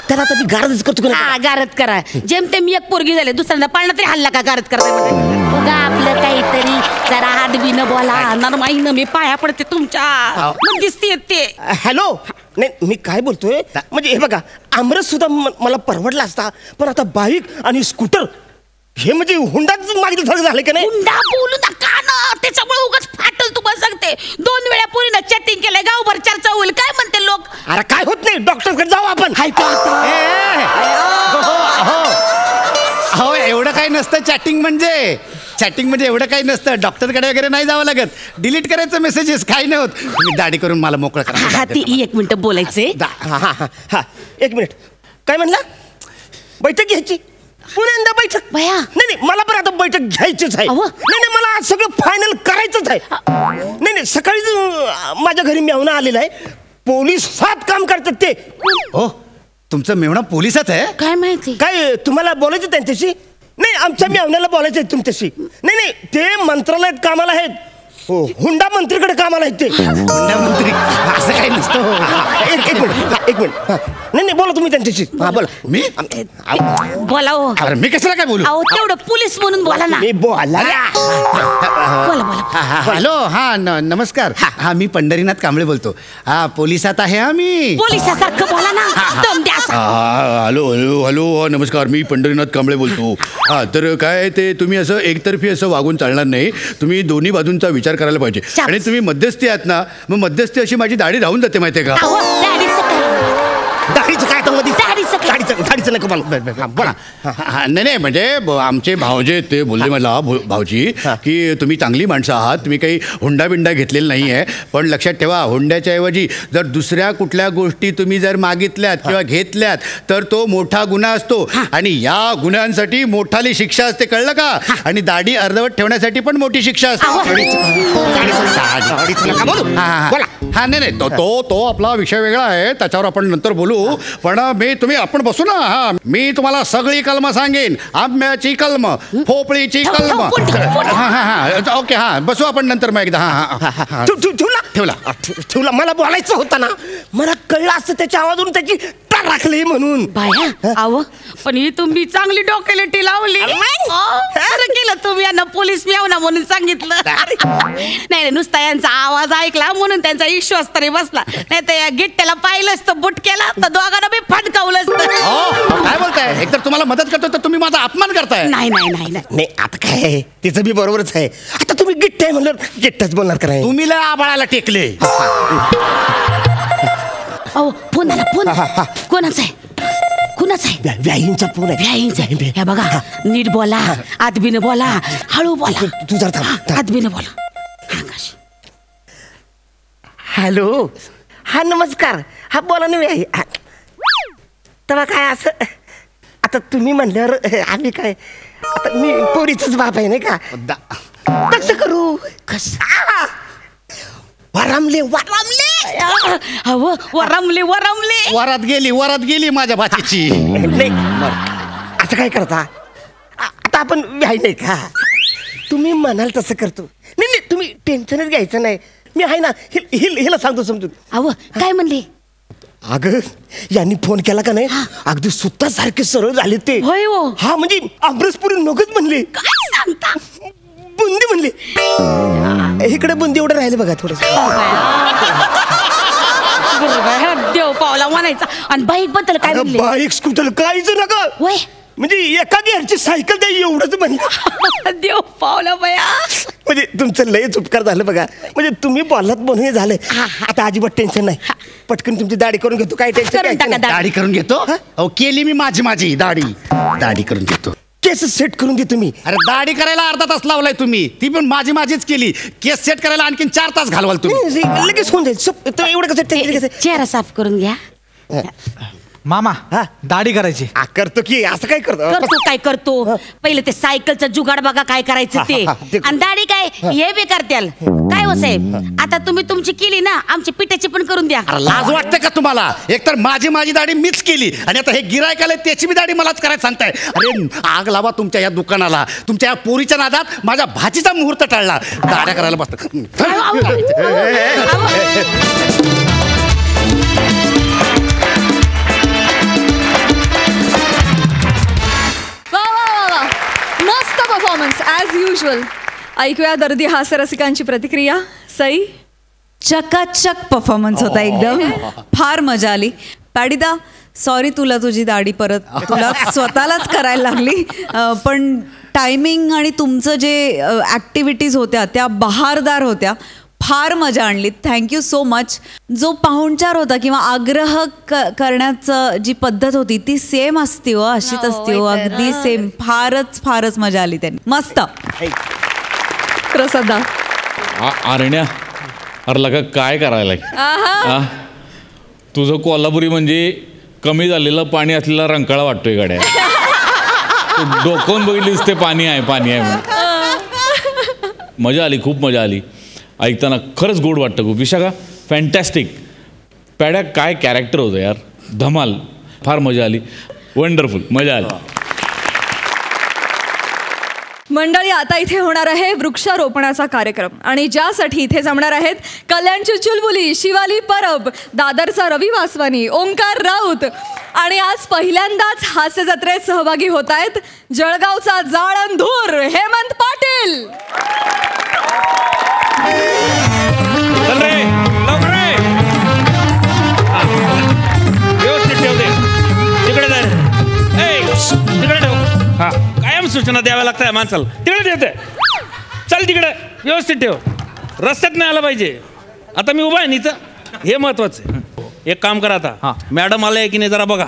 त्याला आता मी गारदच करतो. गारद करा. जेमतेम एक पोरगी झाले, दुसऱ्यांदा पाळणं तरी हल्ला का गारद करताय. बघा आपलं काहीतरी जरा हात बिन बोला. नरमाईनं मी पाया पडते तुमच्या, दिसते ते. हॅलो, नाही मी काय बोलतोय म्हणजे हे बघा, आमरस सुद्धा मला परवडला असता, पण आता बाईक आणि स्कूटर हे म्हणजे हुंडाच मागितलं थोडं झालं की नाही. हुंडा बोलू नका ना, त्याच्यामुळे उगाच फाटल. तुम्हाला सांगते 2 वेळा पोरीनं चॅटिंग केलंय, गावभर चर्चा होईल. काय म्हणते लोक. अरे काय होत नाही, डॉक्टरकडे जाऊ आपण. हो एवढं काही नसतं चॅटिंग म्हणजे एवढं काही नसतं. डॉक्टरकडे वगैरे नाही जावं लागत, डिलीट करायचं मेसेजेस, काही नाही होत. तुम्ही दाढी करून मला मोकळं करा. 1 मिनिट बोलायचे. हा 1 मिनिट. काय म्हणला. बैठक घ्यायची पुण्यांदा बैठक. नाही मला पण आता बैठक घ्यायचीच आहे. नाही मला आज सगळं फायनल करायचंच आहे. नाही सकाळीच माझ्या घरी मेहुणा आलेला आहे, पोलिसात काम करतात ते. हो तुमचं मेहुणा पोलिसात आहे. काय माहिती. काय तुम्हाला बोलायचं त्यांच्याशी. नाही आमच्या मेहुण्याला बोलायचं आहे तुमच्याशी. नाही ते मंत्रालयात कामाला आहेत. हुंडा मंत्रीकडे कामाला आहेत ते. हुंडा मंत्री असं काही नसतं हो. एक मिनिट हा. नाही बोला तुम्ही त्यांच्याशी. हा बोला. मी बोला हो. अरे मी कशाला काय बोलू? अहो तेवढं पोलीस म्हणून बोला ना. मी बोला. बोला बोला. हॅलो हा नमस्कार. हा मी पंढरीनाथ कांबळे बोलतो. हा पोलिसात आहे आम्ही. पोलिसासारखं बोला ना. दम द्या असं. हॅलो हॅलो हॅलो नमस्कार मी पंढरीनाथ कांबळे बोलतो. हा तर काय ते तुम्ही असं एकतर्फी असं वागून चालणार नाही. तुम्ही दोन्ही बाजूंचा विचार करायला पाहिजे. आणि तुम्ही मध्यस्थी आहात ना, मग मध्यस्थी अशी माझी दाढी राहून जाते माहितीये का? अहो, दाढीचं काय? दाढीचं काय तर मध्ये दाढीचं नको मला. बोला. नाही म्हणजे आमचे भावजे ते बोलले मला भाऊजी की तुम्ही चांगली माणसं आहात, तुम्ही काही हुंडा बिंडा घेतलेला नाही आहे, पण लक्षात ठेवा हुंड्याच्या ऐवजी जर दुसऱ्या कुठल्या गोष्टी तुम्ही जर मागितल्यात किंवा घेतल्यात तर तो मोठा गुन्हा असतो आणि या गुन्ह्यांसाठी मोठाली शिक्षा असते, कळलं का? आणि दाढी अर्धवट ठेवण्यासाठी पण मोठी शिक्षा असते. हा नाही तो आपला विषय वेगळा आहे, त्याच्यावर आपण नंतर बोलू. पण आपण बसू ना. हा मी तुम्हाला सगळी कलम सांगेन. आंब्याची कलम, भोपळीची कलम. हा ओके. हा बसू आपण नंतर मग एकदा. हा ठेवला. मला बोलायचं होतं ना, मला कळलं असतं त्याच्या आवाजून त्याची टाळ राखली म्हणून. बाया अहो पण ही तुम्ही चांगली डोक्यालेटी लावली. बरं केलं तुम्ही यांना पोलीस मेवना म्हणून सांगितलं. नाही नुसता यांचा आवाज ऐकला म्हणून त्यांचा विश्वास तरी बसला, नाही तर या गिट्ट्याला पाहिलं असतं बुटक्याला तर दोघांना मी फटकावलं असतं. काय बोलताय? एकतर तुम्हाला मदत करतो तर तुम्ही माझा अपमान करताय. नाही आता काय तिचं बी बरोबरच आहे. आता तुम्ही गिट्ट आहे म्हणलं गिट्टच बोलणार काय? तुम्ही लय आबाळाला टेकले. अहो फोन आला. फोन कोणाचा आहे? कुणाचा आहे? व्याहींचा फोन आहे. व्याहींचा. हे बघा नीट बोला, आदबीने बोला, हळू बोला. तू जर थांब. आदबीने बोला. हॅलो. हा नमस्कार. हा बोला ना व्याही. तेव्हा काय असं आता तुम्ही म्हणल्यावर आम्ही काय आता मी पोरीचाच बाप आहे नाही का? कसं करू? कसं वरमले वरात गेली माझ्या भाचीची. नाही असं काय करता? आता आपण व्याही नाही का? तुम्ही म्हणाल तसं करतो. नाही तुम्ही टेन्शनच घ्यायचं नाही. मी आहे ना. हिला सांगतो समजून. अहो काय म्हणले? अगं यांनी फोन केला का नाही, अगदी सुद्धा सारखे सरळ झाले ते. होय हो. हा म्हणजे अमृतपुरी नकोच म्हणले. काय सांगता? बुंदी म्हणले. इकडे बुंदी एवढं राहिले बघा थोडं. देव पावला म्हणायचा. आणि बाईक बद्दल काय म्हणले? बाईक स्कूटर काहीच नका. होय म्हणजे एका गिअरची सायकल द्या एवढंच म्हणलं. देव पावला बया. म्हणजे तुमचं लयच उपकार झालं बघा. म्हणजे तुम्ही बोललात म्हणून हे झालं. आता अजिबात टेन्शन नाही. पटकन तुमची दाढी करून घेतो. काय टेन्शन? दाढी करून घेतो. केली मी माझी दाढी करून घेतो. केस सेट करून दे तुम्ही. अरे दाढी करायला अर्धा तास लावलाय तुम्ही, ती पण माझीच केली. केस सेट करायला आणखीन 4 तास घालवाल तुम्ही. लगेच होऊन जाईल. एवढं कसं चेहरा साफ करून घ्या. मामा दाढी करायची. करतो की असं काय करतो पहिले ते सायकलचं जुगाड बघा काय करायचं ते. आणि दाढी काय हे बी करत्याल काय हो साहेब? आता तुम्ही तुमची केली ना, आमची पिठाची पण करून द्या. लाज वाटते का तुम्हाला? एकतर माझी दाढी मीच केली आणि आता हे गिरायक आले त्याची बी दाढी मलाच करायला सांगताय. अरे आग लावा तुमच्या या दुकानाला. तुमच्या या पोरीच्या नादात माझ्या भाचीचा मुहूर्त टाळला. दाढ्या करायला बसत. मस्त परफॉर्मन्स ॲज युजल. ऐकूया दर्दी हास्यरसिकांची प्रतिक्रिया. सई. चकाचक परफॉर्मन्स होता एकदम. फार मजा आली. पॅडिदा सॉरी तुला तुझी दाढी परत तुला स्वतःलाच करायला लागली. पण टायमिंग आणि तुमचं जे ॲक्टिव्हिटीज होत्या त्या बहारदार होत्या. फार मजा आणली. Thank you so much. जो पाहुणचार होता किंवा आग्रह करण्याचं जी पद्धत होती ती सेम असते हो, अशीच असते हो, अगदी सेम. फारच मजा आली त्यांनी. मस्त. प्रसादा. आरण्या अरे लगा काय करायला? तुझं कोल्हापुरी म्हणजे कमी झालेलं पाणी असलेला रंकाळा वाटतोय गाड्या. डोकून बघितलीस ते पाणी आहे म्हणून. मजा आली, खूप मजा आली. ऐकताना खरंच गोड वाटतं खूप. विशाखा फॅन्टॅस्टिक. पॅड्या काय कॅरेक्टर होतं यार, धमाल. फार मजा आली. वंडरफुल, मजा आली. मंडळी, आता इथे होणार आहे वृक्षारोपणाचा कार्यक्रम आणि ज्यासाठी इथे जमणार आहेत कल्याणची चुलबुली, शिवाली परब, दादरचा रवी वासवानी, ओंकार राऊत आणि आज पहिल्यांदाच हास्य जत्रेत सहभागी होत आहेत जळगावचा जाळंधूर हेमंत पाटील. कायम सूचना द्याव्या लागतात माणसाला. तिकडे ठेवते, चल तिकडे व्यवस्थित ठेव, रस्त्यात नाही आला पाहिजे. आता मी उभा आहे नीच, हे महत्वाचं आहे. एक काम करा आता, मॅडम आलाय की नाही जरा बघा.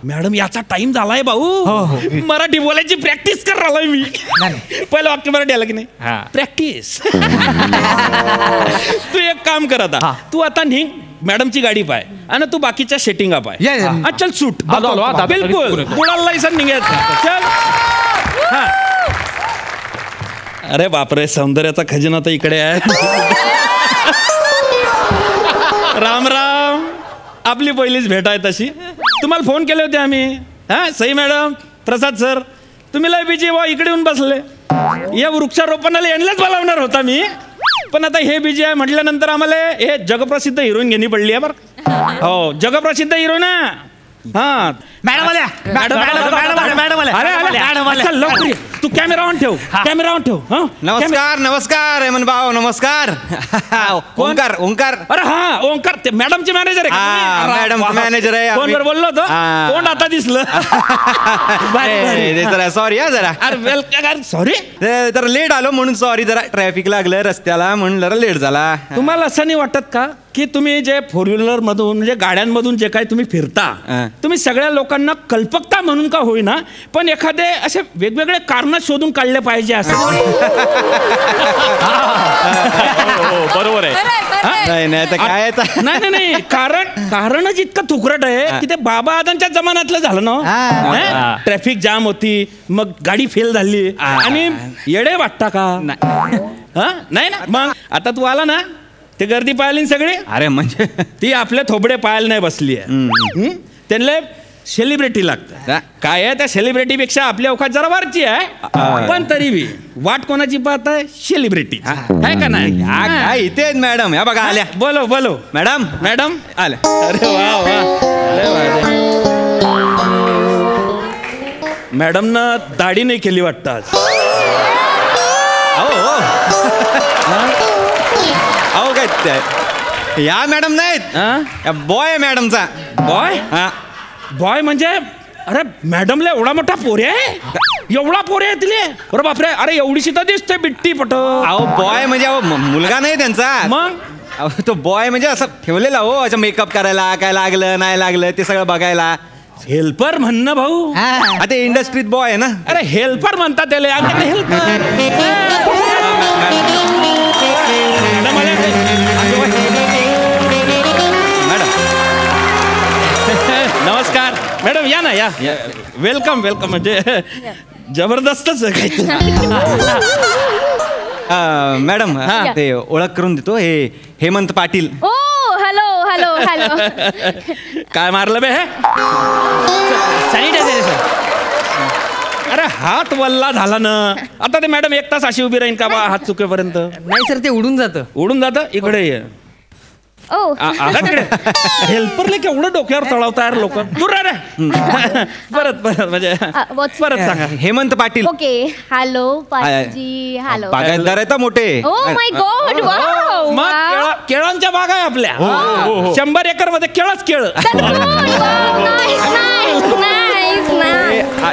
मॅडम याचा टाइम झालाय भाऊ, मराठी बोलायची प्रॅक्टिस करायला मी. पहिलं वाक्य मराठी आलं की नाही, प्रॅक्टिस. तू एक काम कर आता, तू आता निघ, मॅडमची गाडी पाय आणि तू बाकीच्या सेटिंगा पाय. चल सूट, बिलकुल कुणाला लायसन निघायचं. चल. अरे बापरे, सौंदर्याचा खजिना तर इकडे आहे. राम राम, आपली पहिलीच भेट आहे तशी. तुम्हाला फोन केले होते आम्ही. हा सई मॅडम, प्रसाद सर, तुम्ही लय बिजी वा, इकडे येऊन बसले. या वृक्षारोपणाला यांनाच बोलावणार होता मी, पण आता हे बिजी आहे म्हटल्यानंतर आम्हाला हे जगप्रसिद्ध हिरोईन घेणी पडली आहे बरं. हो, जगप्रसिद्ध हिरोईन. हा मॅडम आल्या, तू कॅमेरा ऑन ठेव, कॅमेरा ऑन ठेव. नमस्कार नमस्कार हेमंत भाऊ, नमस्कार. ओंकार ओंकार. अरे हा ओंकार, ते मॅडमचे मॅनेजर आहे. मॅडम मॅनेजर आहे. फोनवर बोललो होतो, कोण आता दिसलं. सॉरी हा जरा. अरे वेलकम. सॉरी, जरा लेट आलो म्हणून सॉरी. जरा ट्रॅफिक लागलं रस्त्याला म्हणून जरा लेट झाला. तुम्हाला असं नाही वाटत का की तुम्ही जे फोर व्हीलर मधून म्हणजे गाड्यांमधून जे काही तुम्ही फिरता, तुम्ही सगळ्या लोकांना कल्पकता म्हणून का होईना पण एखादे असे वेगवेगळे कारण शोधून काढले पाहिजे असं. बरोबर आहे. काय नाही नाही, कारणच इतकं थुकरट आहे की ते बाबा आदांच्या जमान्यातलं झालं ना. ट्रॅफिक जाम होती, मग गाडी फेल झाली आणि येडे वाटता का? नाही ना. मग आता तू आला ना, ते गर्दी पाहिली सगळी. अरे म्हणजे ती आपले थोबडे पाहायला नाही बसली आहे. त्यांना सेलिब्रिटी लागतं. काय आहे, त्या सेलिब्रिटीपेक्षा आपली अवकाश जरा वरची आहे, पण तरी बी वाट कोणाची पाहत आहे? सेलिब्रिटी आहे का नाही? इथे मॅडम या बघा आल्या. बोलो बोलो मॅडम. मॅडम आल्या. अरे वा वा. मॅडम ना दाढी नाही केली वाटतं आज. अहो काय या मॅडम नाहीत, बॉय मॅडमचा. बॉय? बॉय म्हणजे अरे मॅडमला एवढा मोठा पोरे आहे? एवढा पोरे आहे तिले? अरे बापरे, अरे एवढीशी तर दिसते बिट्टी पट. अहो बॉय म्हणजे अहो मुलगा नाही त्यांचा. मग तो बॉय म्हणजे असं ठेवलेला हो, असं मेकअप करायला, काय लागलं नाही लागलं ते सगळं बघायला. हेल्पर म्हणणं भाऊ, आता इंडस्ट्रीत बॉय आहे ना. अरे हेल्पर म्हणतात त्याला. हेल्पर नमस्कार मॅडम, या ना या. Welcome welcome. म्हणजे जबरदस्तच काही. मॅडम ते ओळख करून देतो, हे हेमंत पाटील. ओ हॅलो हॅलो हॅलो. काय मारलं बे? सॅनिटायझर. अरे हात वल्ला झाला ना. आता ते मॅडम 1 तास अशी उभी राहीन का बा हात चुकेपर्यंत? नाही सर, ते उडून जातं. उडून जातं. इकडे ये. हेल्परला केवढं डोक्यावर चढवता यार लोक. दूर रे. परत परत म्हणजे परत सांगा. हेमंत पाटील. ओके. हॅलो पाटीलजी. हॅलो. बागायतदार आहेत मोठे. ओ माय गॉड. वाव. मग केळांच्या बागा आहे आपल्या. 100 एकर मध्ये केळच केळ.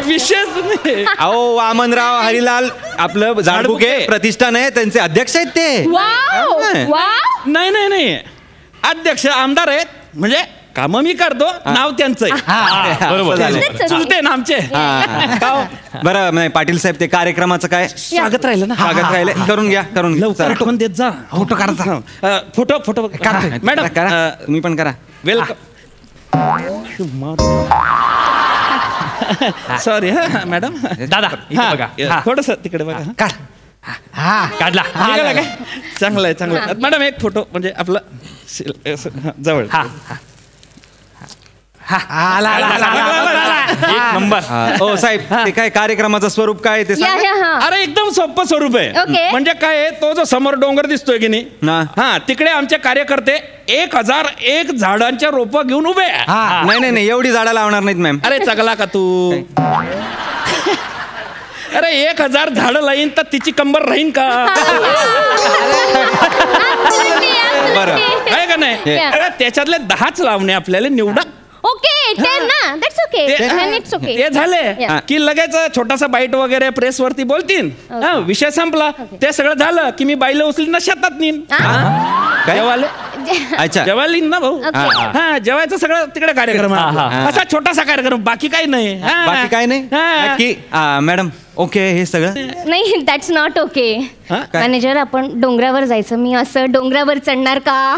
विशेष नाही. अहो वामनराव हरिलाल आपलं झाडबुके प्रतिष्ठान आहे, त्यांचे अध्यक्ष आहेत ते. नाही नाही नाही, अध्यक्ष आमदार आहेत. म्हणजे काम मी करतो, नाव त्यांचं आहे. बरोबर. चुलते ना आमचे. बरं नाही पाटील साहेब, ते कार्यक्रमाचं काय? स्वागत राहिलं ना. स्वागत राहिले. करून घ्या, करून लवकर आठवण देत जा. फोटो काढा. फोटो मॅडम करा. तुम्ही पण करा. वेलकम. सॉरी हा मॅडम. दादा बघा, थोडस तिकडे बघा. काढ. काढला. काय चांगलं आहे चांगलं आहे. मॅडम एक फोटो म्हणजे आपलं जवळ. एक नंबर. ओ साहेब ते काय कार्यक्रमाचं स्वरूप काय ते या या हा अरे एकदम सोपं स्वरूप आहे. Okay. म्हणजे काय आहे, तो जो समोर डोंगर दिसतोय की नाही, हा तिकडे आमचे कार्यकर्ते 1001 झाडांच्या रोप घेऊन उभे आहे. नाही नाही एवढी झाडं लावणार नाहीत मॅम. अरे चगला का तू? अरे 1000 झाडं लाईन तर तिची कंबर राहीन का? बरं. आहे का नाही? अरे त्याच्यातले 10च लावणे आपल्याला निवडा. ओके 10 ना दॅट्स ओके इट्स ओके ते झाले की लगेच छोटासा बाईट वगैरे प्रेस वरती बोलतील. विषय संपला. ते सगळं झालं की मी बाईला उचलीन ना शेतात नेईन. जेवाले अच्छा जेवायला ना भाऊ. हा जेवायचं सगळं तिकडे कार्यक्रम आहे. असा छोटासा कार्यक्रम, बाकी काही नाही. बाकी काय नाही नक्की मॅडम ओके हे सगळं नाही दॅट्स नॉट ओके. मॅनेजर आपण डोंगरावर जायचं. मी असं डोंगरावर चढणार का?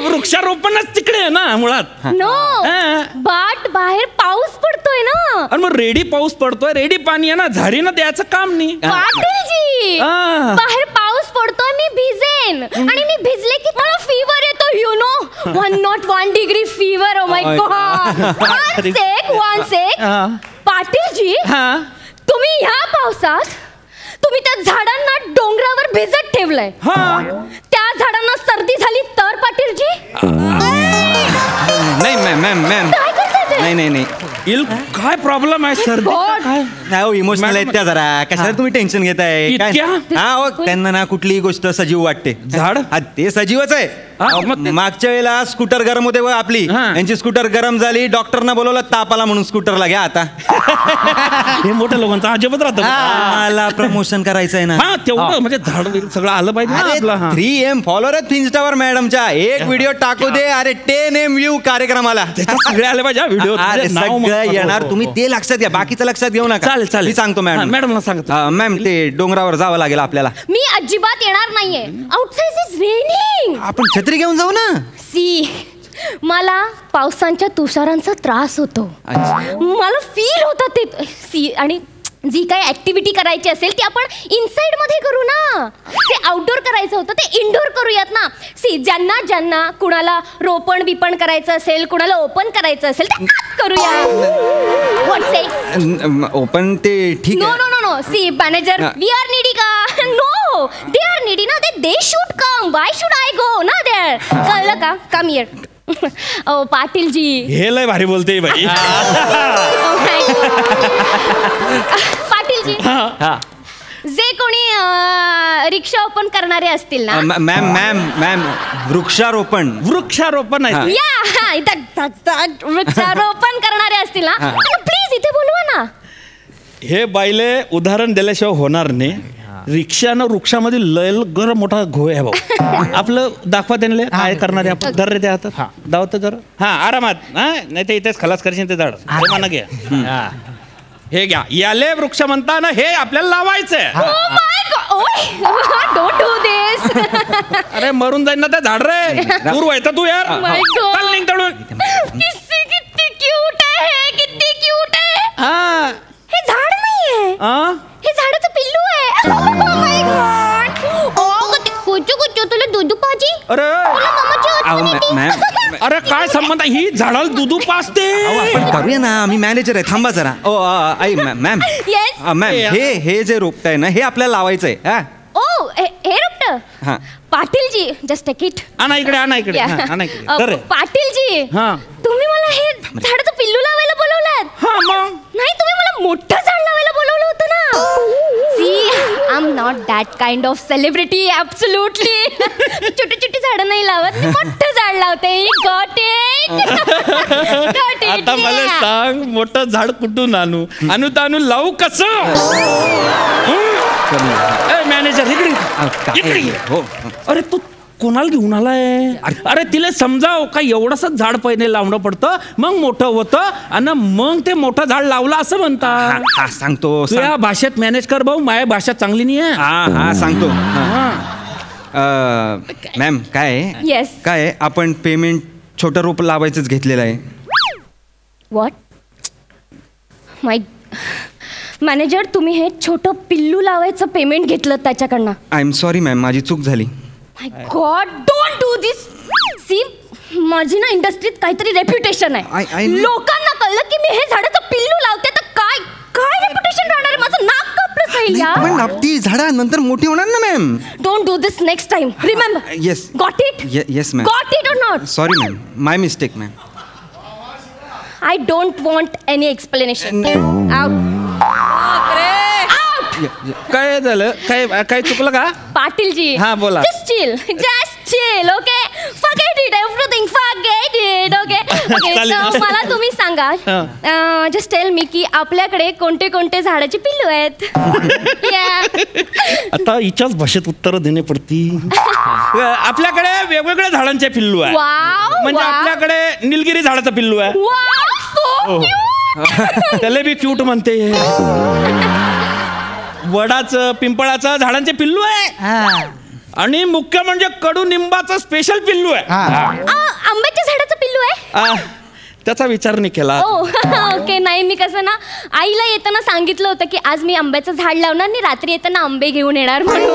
वृक्षारोपणच तिकडे आहे ना मुळात. नो बट बाहेर पाऊस पडतोय ना. आणि मग रेडी पाऊस पडतोय, रेडी पाणी आहे ना, झाडीनं द्यायचं काम नाही. पाटीलजी बाहेर पाऊस पडतोय, मी भिजेन आणि मी भिजले की मला फीवर येतो. You know 101 degree fever. Oh my god. One sec Patilji तुम्ही ह्या पावसात तुम्ही त्या झाडांना डोंगरावर भिजत ठेवलंय. त्या झाडांना सर्दी झाली तर पाटीलजी? नाही मॅम मॅम मॅम नाही काय प्रॉब्लेम आहे सर? काय हो इमोशनल आहेत त्या जरा. कशाला तुम्ही टेन्शन घेताय? काय हा हो त्यांना ना कुठलीही गोष्ट सजीव वाटते. झाड ते सजीवच आहे. मागच्या वेळेला स्कूटर गरम होते बघ आपली, यांची स्कूटर गरम झाली, डॉक्टरना बोलवलं ताप आला म्हणून स्कूटरला घ्या आता. हे मोठ्या लोकांचं अजिबात राहतं. मला प्रमोशन करायचं आहे ना. तेवढं म्हणजे झाड सगळं आलं पाहिजे. 3M फॉलोअर आहेत इन्स्टावर मॅडमच्या. एक व्हिडिओ टाकू दे. अरे 10M व्ह्यू कार्यक्रमाला सगळे आले पाहिजे व्हिडिओ. सगळं येणार. तुम्ही ते लक्षात घ्या, बाकीचं लक्षात घेऊ नका. चालेल चालेल मी सांगतो मॅडमला सांगतो. मॅम ते डोंगरावर जावं लागेल आपल्याला. मी अजिबात येणार नाहीये. Outside is raining. आपण छत्री घेऊन जाऊ ना. सी मला पावसांच्या तुषारांचा त्रास होतो. मला फील होतं ते. सी आणि जी काही ऍक्टिव्हिटी करायची असेल ती आपण इनसाइड मध्ये करू ना. ते आउटडोर करायचं होतं ते इनडोर करूयात ना. सी ज्यांना ज्यांना कुणाला रोपण बिपण करायचं असेल, कुणाला ओपन करायचं असेल ते करूया. ओपन ते ठीक आहे. No no no no see manager we are needy का? नो दे आर नीडी ना. They should come. Why should I go ना देअर? कळलं का? Come here. ओ पाटीलजी हे लय भारी बोलते बाई. पाटीलजी जे कोणी रिक्षा ओपन करणारे असतील ना. मॅम वृक्षारोपण आहे. वृक्षारोपण करणारे असतील ना प्लीज इथे बोलवा ना. हे बाईले उदाहरण दिल्याशिवाय होणार नाही. रिक्षानं वृक्षामध्ये लय गरम मोठा घोय आहे भाऊ. आपलं दाखवा त्यांना काय करणारे आपण. धर रे त्या हातात धावतं जरा. आरामात. नाही ते इथेच खलास करशील ते झाड. म्हणा घ्या हे घ्या. याले वृक्ष म्हणताना हे आपल्याला लावायचंय. डोंट डू दिस. अरे मरून जाईन ना ते झाड रे. दूर व्हायचं तू यार. चल निघ तळून. किती क्यूट आहे. किती क्यूट आहे. हे झाड नाहीये. हे झाडाचं पिल्लू आहे. माय गॉड. कुचू कुचू तुला दूध पाहिजे? अरे काय संबंध? ही झाडाला दूध पाजते. आपण करूया ना. आम्ही मॅनेजर आहे. थांबा जरा. ओ आई मॅम हे जे रोपट आहे ना हे आपल्याला लावायचंय. ओ हे रोपट पाटीलजी जस्ट टेक इट. आणा इकडे आणा इकडे. पाटीलजी तुम्ही मला हे झाडाचं पिल्लू लावायला बोलवलात? नाही तुम्ही मला मोठं झाड लावायला बोलवलं होतं ना. See I am not that kind of celebrity. Absolutely. छोटी छोटी झाडं नाही लावत. मी मोठं झाड लावते. Got it. आता मला सांग मोठं झाड कुठून आणू तर आणू लावू कसं? मॅनेजर इकडे. अरे तू कोणाला घेऊन आलाय? अरे तिला समजाव का एवढंच झाड पहिले लावणं पडतं मग मोठं होतं आणि मग ते मोठं झाड लावलं असं म्हणतात. सांगतो तुझ्या भाषेत मॅनेज कर भाऊ. माझ्या भाषा चांगली नाही आहे. हा सांगतो. मॅम काय काय आपण पेमेंट छोटं रोप लावायचंच घेतलेलं आहे. व्हॉट? माय मॅनेजर तुम्ही हे छोटं पिल्लू लावायचं पेमेंट घेतलं त्याच्याकडनं. आय एम सॉरी मॅम माझी चूक झाली. My god don't do this. See माझी ना इंडस्ट्रीत काहीतरी रेप्युटेशन आहे. I know. लोकांना कळलं की मी हे झाडाचं पिल्लू लावते तर काय काय रेप्युटेशन राहणार आहे? माझं नाक कापलं जाईल यार. पण ती झाडा नंतर मोठी होणार ना ma'am. Don't do this next time. Remember. Yes. Got it? Yes ma'am. Got it or not? Sorry ma'am, my mistake ma'am. I don't want any explanation. Out. काय झालं? काय चुकलं का? पाटीलजी. हा, बोला. Just chill, okay? Forget it, everything, forget it, okay? Okay, so मला तुम्ही सांगा, just tell me की आपल्याकडे कोणते कोणते झाडाची पिल्लू आहेत? Yeah. आता हिच्याच भाषेत उत्तर देणे पडतील. आपल्याकडे वेगवेगळ्या झाडांचे पिल्लू आहे. Wow, म्हणजे wow. आपल्याकडे निलगिरी झाडाचं पिल्लू आहे. Wow, so cute. त्याला बी क्यूट म्हणते. वडाचं पिंपळाचं झाडांचे पिल्लू आहे. आणि मुख्य म्हणजे कडुनिंबाचं स्पेशल पिल्लू आहे. आंब्याच्या झाडाचं पिल्लू आहे? त्याचा विचार नाही केला. ओके. नाही, मी कसं ना आईला येताना सांगितलं होतं की आज मी आंब्याचं झाड लावणार आणि रात्री येताना आंबे घेऊन येणार म्हणून.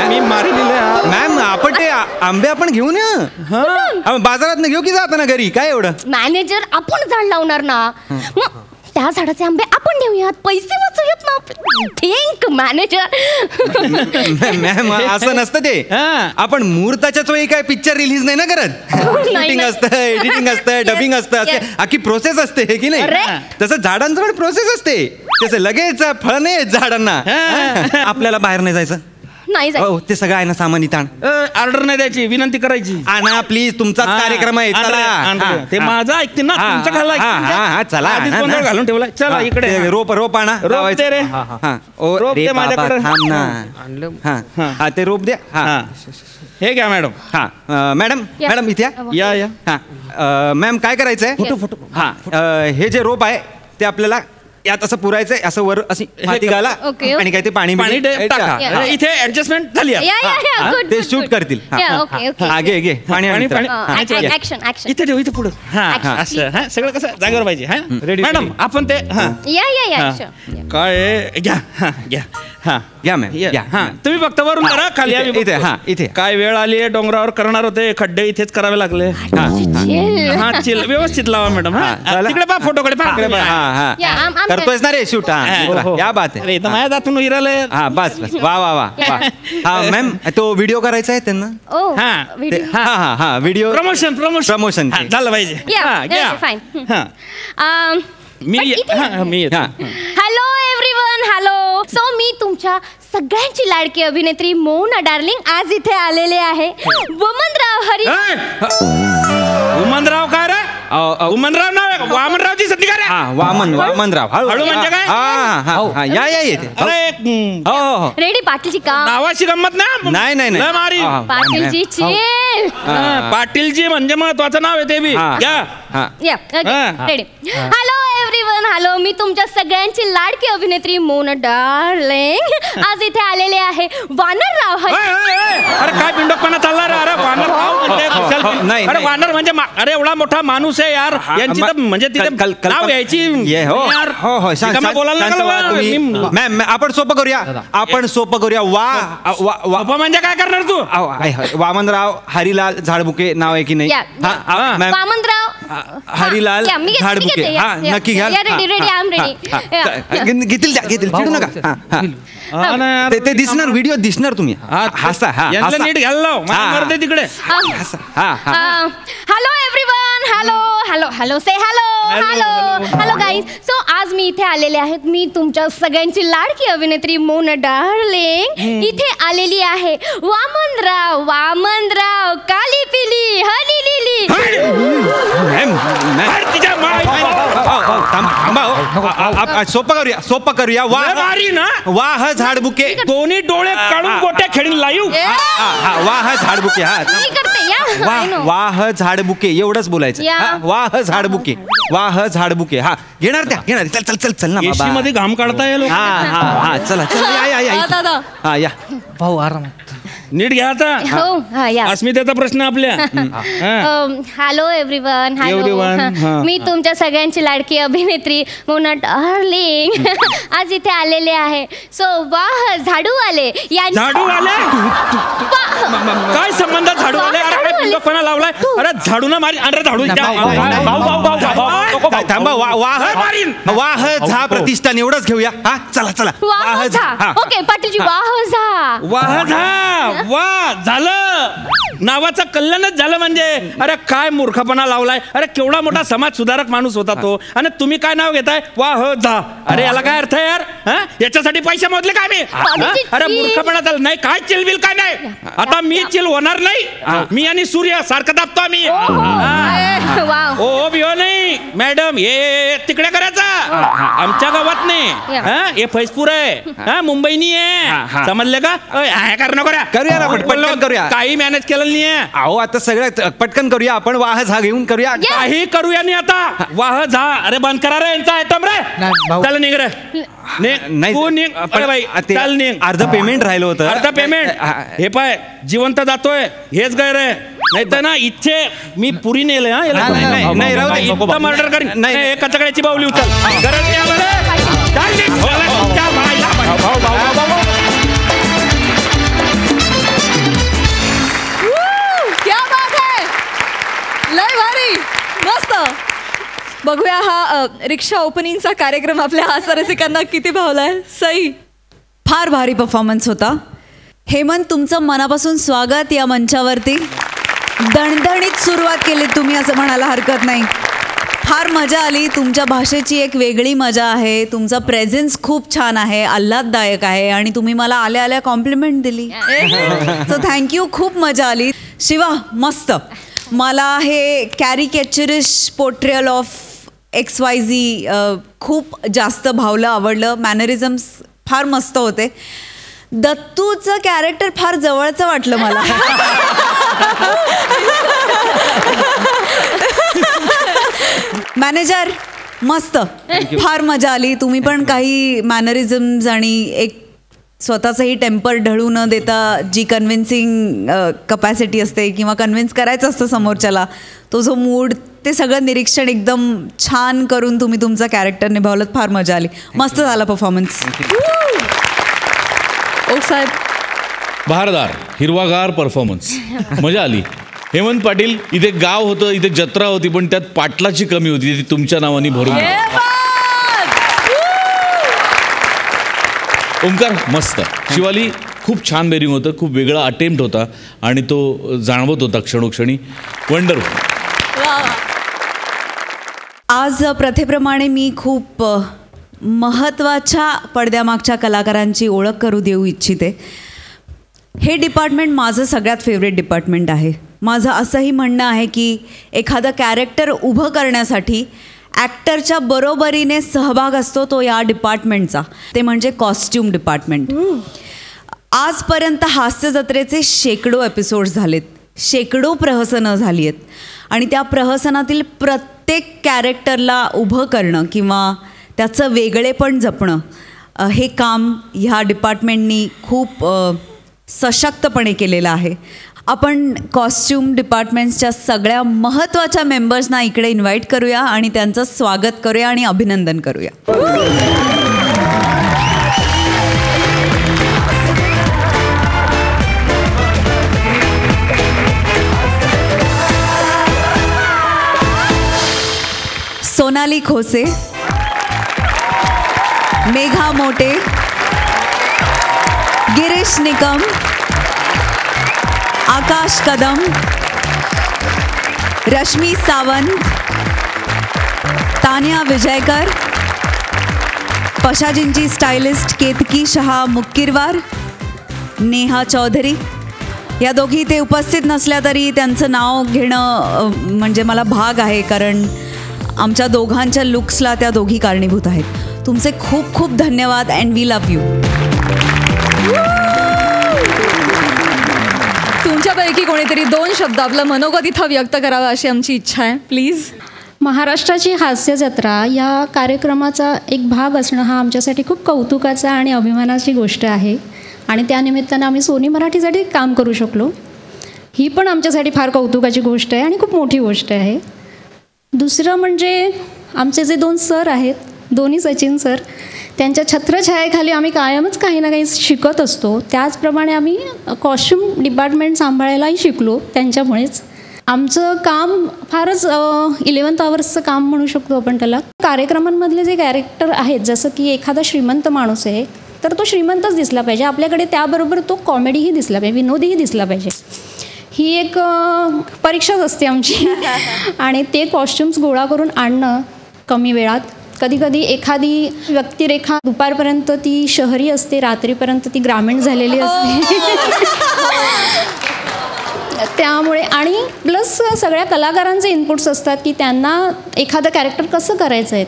मी मारलेलं मॅम, आपण ते आंबे आपण घेऊन या बाजारात घेऊ की जाताना घरी? काय एवढं? मॅनेजर, आपण झाड लावणार ना, मग त्या झाडाचे आंबे आपण नेऊयात, पैसे वाचूयात ना. Think manager. मॅम, असं नसतं ते. आपण मुहूर्ताच्याच वेळी काय पिक्चर रिलीज नाही ना करत. शूटिंग असतं, एडिटिंग असतं, डबिंग असतं, अख्खी प्रोसेस असते हे की नाही? तसं झाडांचं पण प्रोसेस असते. तसं लगेच फळ नाही येत झाडांना. आपल्याला बाहेर नाही जायचं. नाही हो, ते सगळं आहे ना सामान इथं. ऑर्डर नाही द्यायची, विनंती करायची. आणा प्लीज, तुमचाच कार्यक्रम आहे. चला, ते माझं ऐकते ना, तुमचं घाला. चला, गोंधळ घालून ठेवलाय. चला इकडे रोप आणा. रोप दे रे. रोप दे माझ्याकडे. हा, ते रोप द्या. हा, हे घ्या मॅडम. हा, मॅडम इथे या. हा मॅम, काय करायचंय? फोटो. हा, हे जे रोप आहे ते आपल्याला यात असं पुरायचंय, असं वर अशी माती घाला आणि काय ते पाणी टाका. इथे ऍडजस्टमेंट झाली. ते शूट करतील. घे पाणी. इथे ठेव, इथे पुढे. असं सगळं कसं जागेवर पाहिजे. मॅडम, आपण ते काय घ्या मॅम. तुम्ही फक्त वरून करा, खाली इथे. काय वेळ आली आहे, डोंगरावर करणार होते, खड्डे इथेच करावे लागले. चिल, व्यवस्थित लावा मॅडम. तिकडे पहा, फोटोकडे पहा. करतोयस ना रे शूट? या बात आहे. माझ्या दातून हिराले. हा, बस. वा. हा मॅम, तो व्हिडिओ करायचा आहे त्यांना. हा, व्हिडिओ प्रमोशन झालं पाहिजे. Hello everyone, hello. सो मी तुमच्या सगळ्यांची लाडकी अभिनेत्री मोना डार्लिंग आज इथे आलेले आहे. वमनराव हरी. उमनराव काय रे? उमनराव नाव वामनरावची सती काय रे? वामनराव. हळू म्हणजे काय? या येते. हो. रेडी पाटीलची का? नावाची गंमत ना? नाही. पाटीलजी चिल. पाटीलजी म्हणजे महत्वाचं नाव आहे ते be. Ready. Hello everyone, hello. मी तुमच्या सगळ्यांची लाडकी अभिनेत्री मोना डार्लिंग आज इथे आलेले आहे. वानरराव हरी. अरे काय पिंडोकपणा चालला रे? अरे वानरराव म्हणजे अरे वानर म्हणजे अरे एवढा मोठा माणूस आहे यार. यांची तर म्हणजे तिथे नाव घ्यायची. मॅम, आपण सोपं करूया. वा म्हणजे काय करणार तू? वामनराव हरिलाल झाडबुके नाव आहे की नाही? वामनराव हरिलाल झाडबुके. हा, नक्की घ्या. घेतील चिडू नका. ते दिसणार, व्हिडिओ दिसणार. तुम्ही हसा. नीट घाल तिकडे. Hello everyone, hello. Say hello guys. So आज मी इथे आलेले आहेत. मी तुमच्या सगळ्यांची लाडकी अभिनेत्री मोना डार्लिंग इथे आलेली आहे. वामनराव काली पिली हनी लिली. सोपं करूया. वाह झाडबुके. दोन्ही डोळे काढून गोट्या खेळून लाईव्ह. वाह झाडबुके. वाह झाडबुके एवढंच बोलायचं. वाह झाडबुके. हा, घेणार. चल ना बाबा. मध्ये घाम काढता येईल. हा, चला. या भाऊ आरामात. नीट घ्या आता. अस्मितेचा प्रश्न आपल्या. Hello everyone, hello. मी तुमच्या सगळ्यांची लाडकी अभिनेत्री मोना डार्लिंग आज इथे आलेले आहे. सो झाडूवाले. झाडूवाले काय संबंध? झाडूवाले बंदूकपणा लावलाय. अरे झाडू ना मारी. अरे झाडू थांबा. वाह झा प्रतिष्ठान एवढंच घेऊया. हा चला चला. वाह झा. ओके पाटीलजी वाह झा. वाह झा. वा झालं. नावाचं कल्याणच झालं म्हणजे. अरे काय मूर्खपणा लावलाय. अरे केवढा मोठा समाज सुधारक माणूस होता तो, आणि तुम्ही काय नाव घेताय वाह झा. अरे याला काय अर्थ आहे यार. याच्यासाठी पैसे मोजले काय मी. अरे मूर्खपणा झाला नाही. काय चिलबिल काय नाही. आता मी चिल होणार नाही. मी आणि सूर्य सारखं दाबतो आम्ही. ओ बिओ नाही मॅडम. हे तिकडे करायचा. आमच्या गावात नाही. हे फैजपूर आहे. मुंबई नाही आहे. समजले का. करणं करूया ना पटकन करूया. काही मॅनेज केलं नाहीये. अहो आता सगळं पटकन करूया. आपण वाह झा घेऊन करूया. काही करूया नाही आता. वाह झा. अरे बंद करा रे यांचा आयटम रे. चल निघ रे. नाही चल निघ. अर्ध पेमेंट राहिलं होतं. अर्ध पेमेंट. हे पाय जिवंत जातोय हेच गैर आहे. नाही तर ना इच्छे मी पुरी नेले. मर्डर करीन. नाही कचकड्याची बावली उचल. क्या बात है. लय भारी. मस्त. बघूया हा रिक्षा ओपनिंगचा कार्यक्रम आपल्या हास्यरसिकांना किती भावलाय. सई. फार भारी परफॉर्मन्स होता. हेमंत, तुमचं मनापासून स्वागत या मंचावरती. दणदणीत सुरुवात केली तुम्ही असं म्हणायला हरकत नाही. फार मजा आली. तुमच्या भाषेची एक वेगळी मजा आहे. तुमचा प्रेझेन्स खूप छान आहे, आल्हाददायक आहे, आणि तुम्ही मला आल्या आल्या कॉम्प्लिमेंट दिली. So thank you. खूप मजा आली. शिवा मस्त. मला हे कॅरिकेचरिश पोर्ट्रेयल ऑफ XYZ खूप जास्त भावलं, आवडलं. मॅनरिझम्स फार मस्त होते. दत्तूचं कॅरेक्टर फार जवळचं वाटलं मला. मॅनेजर मस्त. फार मजा आली. तुम्ही पण काही मॅनरिझम्स आणि एक स्वतःचंही टेम्पर ढळू न देता जी कन्व्हिन्सिंग कपॅसिटी असते किंवा कन्व्हिन्स करायचं असतं समोरच्याला, तो जो मूड, ते सगळं निरीक्षण एकदम छान करून तुम्ही तुमचा कॅरेक्टर निभावलं. फार मजा आली. मस्त झाला परफॉर्मन्स. ओक साहेब. बहारदार हिरवागार परफॉर्मन्स. मजा आली. हेमंत पाटील, इथे गाव होतं, इथे जत्रा होती, पण त्यात पाटलाची कमी होती, ती तुमच्या नावाने भरून. ओंकार मस्त. शिवाली खूप छान बेरिंग होतं. खूप वेगळा अटेम्प्ट होता आणि तो जाणवत होता क्षणोक्षणी. वंडरफुल. आज प्रथेप्रमाणे मी खूप महत्त्वाच्या पडद्यामागच्या कलाकारांची ओळख करू देऊ इच्छिते. हे डिपार्टमेंट माझं सगळ्यात फेवरेट डिपार्टमेंट आहे. माझं असंही म्हणणं आहे की एखादं कॅरेक्टर उभं करण्यासाठी ॲक्टरच्या बरोबरीने सहभाग असतो तो या डिपार्टमेंटचा, ते म्हणजे कॉस्ट्यूम डिपार्टमेंट. आजपर्यंत हास्य जत्रेचे शेकडो एपिसोड्स झालेत, शेकडो प्रहसनं झाली आहेत, आणि त्या प्रहसनातील प्रत्येक कॅरेक्टरला उभं करणं किंवा त्याचं वेगळेपण जपणं, हे काम ह्या डिपार्टमेंटनी खूप सशक्तपणे केलेलं आहे. आपण कॉस्ट्यूम डिपार्टमेंट्सच्या सगळ्या महत्त्वाच्या मेंबर्सना इकडे इन्व्हाइट करूया आणि त्यांचं स्वागत करूया आणि अभिनंदन करूया. सोनाली खोसे, मेघा मोटे, गिरीश निकम, आकाश कदम, रश्मी सावंत, तान्या विजयकर, पशाजींची स्टायलिस्ट केतकी शहा मुक्कीरवार, नेहा चौधरी. या दोघी ते उपस्थित नसल्या तरी त्यांचं नाव घेणं म्हणजे मला भाग आहे, कारण आमच्या दोघांच्या लुक्सला त्या दोघी कारणीभूत आहेत. तुमचे खूप खूप धन्यवाद अँड वी लव्ह यू. तुमच्यापैकी कोणीतरी 2 शब्द आपलं मनोगत इथं व्यक्त करावं अशी आमची इच्छा आहे. प्लीज. महाराष्ट्राची हास्य जत्रा या कार्यक्रमाचा एक भाग असणं हा आमच्यासाठी खूप कौतुकाचा आणि अभिमानाची गोष्ट आहे, आणि त्यानिमित्तानं आम्ही सोनी मराठीसाठी काम करू शकलो. ही पण आमच्यासाठी फार कौतुकाची गोष्ट आहे आणि खूप मोठी गोष्ट आहे. दुसरं म्हणजे आमचे जे 2 सर आहेत, दोन्ही सचिन सर, त्यांच्या छत्रछायेखाली आम्ही कायमच काही ना काही शिकत असतो. त्याचप्रमाणे आम्ही कॉस्ट्यूम डिपार्टमेंट सांभाळायलाही शिकलो त्यांच्यामुळेच. आमचं काम फारच 11th आवर्सचं काम म्हणू शकतो आपण त्याला. कार्यक्रमांमधले जे कॅरेक्टर आहेत, जसं की एखादा श्रीमंत माणूस आहे तर तो श्रीमंतच दिसला पाहिजे आपल्याकडे, त्याबरोबर तो कॉमेडीही दिसला पाहिजे, विनोदीही दिसला पाहिजे. ही एक परीक्षाच असते आमची. आणि ते कॉस्ट्युम्स गोळा करून आणणं कमी वेळात. कधी कधी एखादी व्यक्तिरेखा दुपारपर्यंत ती शहरी असते, रात्रीपर्यंत ती ग्रामीण झालेली असते. त्यामुळे आणि प्लस सगळ्या कलाकारांचे इनपुट्स असतात की त्यांना एखादं कॅरेक्टर कसं करायचं आहे,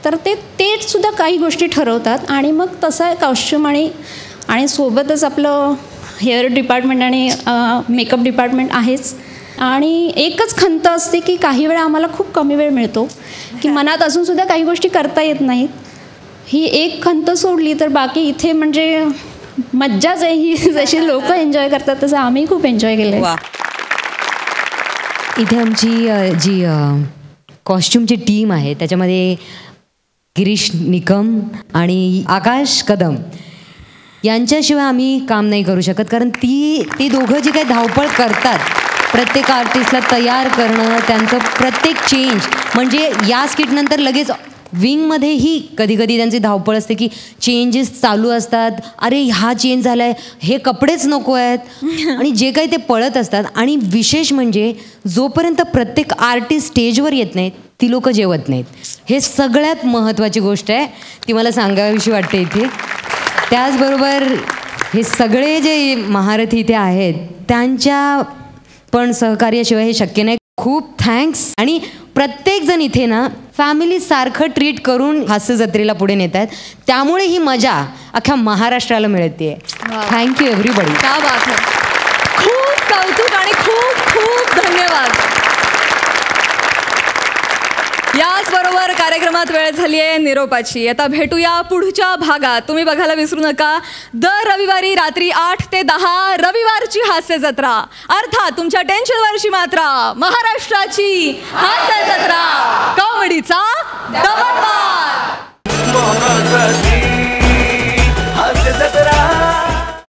तर ते सुद्धा काही गोष्टी ठरवतात. आणि मग तसा कॉस्ट्यूम आणि सोबतच आपलं हेअर डिपार्टमेंट आणि मेकअप डिपार्टमेंट आहेच. आणि एकच खंत असते की काही वेळा आम्हाला खूप कमी वेळ मिळतो की मनात असूनसुद्धा काही गोष्टी करता येत नाहीत. ही एक खंत सोडली तर बाकी इथे म्हणजे मज्जाच आहे. ही जशी लोक एन्जॉय करतात तसं आम्ही खूप एन्जॉय केलं आहे. इथे आमची जी कॉस्ट्युमची टीम आहे त्याच्यामध्ये गिरीश निकम आणि आकाश कदम यांच्याशिवाय आम्ही काम नाही करू शकत. कारण ती दोघं जी काही धावपळ करतात प्रत्येक आर्टिस्टला तयार करणं, त्यांचं प्रत्येक चेंज, म्हणजे या स्किटनंतर लगेच विंगमध्येही कधी कधी त्यांची धावपळ असते की चेंजेस चालू असतात. अरे हा चेंज झाला आहे, हे कपडेच नको आहेत, आणि जे काही ते पळत असतात. आणि विशेष म्हणजे जोपर्यंत प्रत्येक आर्टिस्ट स्टेजवर येत नाहीत ती लोक जेवत नाहीत. हे सगळ्यात महत्त्वाची गोष्ट आहे, ती मला सांगावीशी वाटते इथे. त्याचबरोबर हे सगळे जे महारथी इथे आहेत त्यांच्या पण सहकार्याशिवाय हे शक्य नाही. खूप थँक्स. आणि प्रत्येकजण इथे ना फॅमिलीसारखं ट्रीट करून हास्य जत्रेला पुढे नेत आहेत, त्यामुळे ही मजा अख्ख्या महाराष्ट्राला मिळते. Thank you everybody. क्या बात आहे. खूप कौतुक आणि खूप खूप धन्यवाद. याचबरोबर कार्यक्रमात वेळ झाली आहे निरोपाची. आता भेटूया पुढच्या भागात. तुम्ही बघायला विसरू नका दर रविवारी रात्री 8 ते 10 रविवारची हास्य जत्रा, अर्थात तुमच्या टेन्शनवरची मात्रा, महाराष्ट्राची हास्य जत्रा, कॉमेडीचा दमनबार. हास्य जत्रा.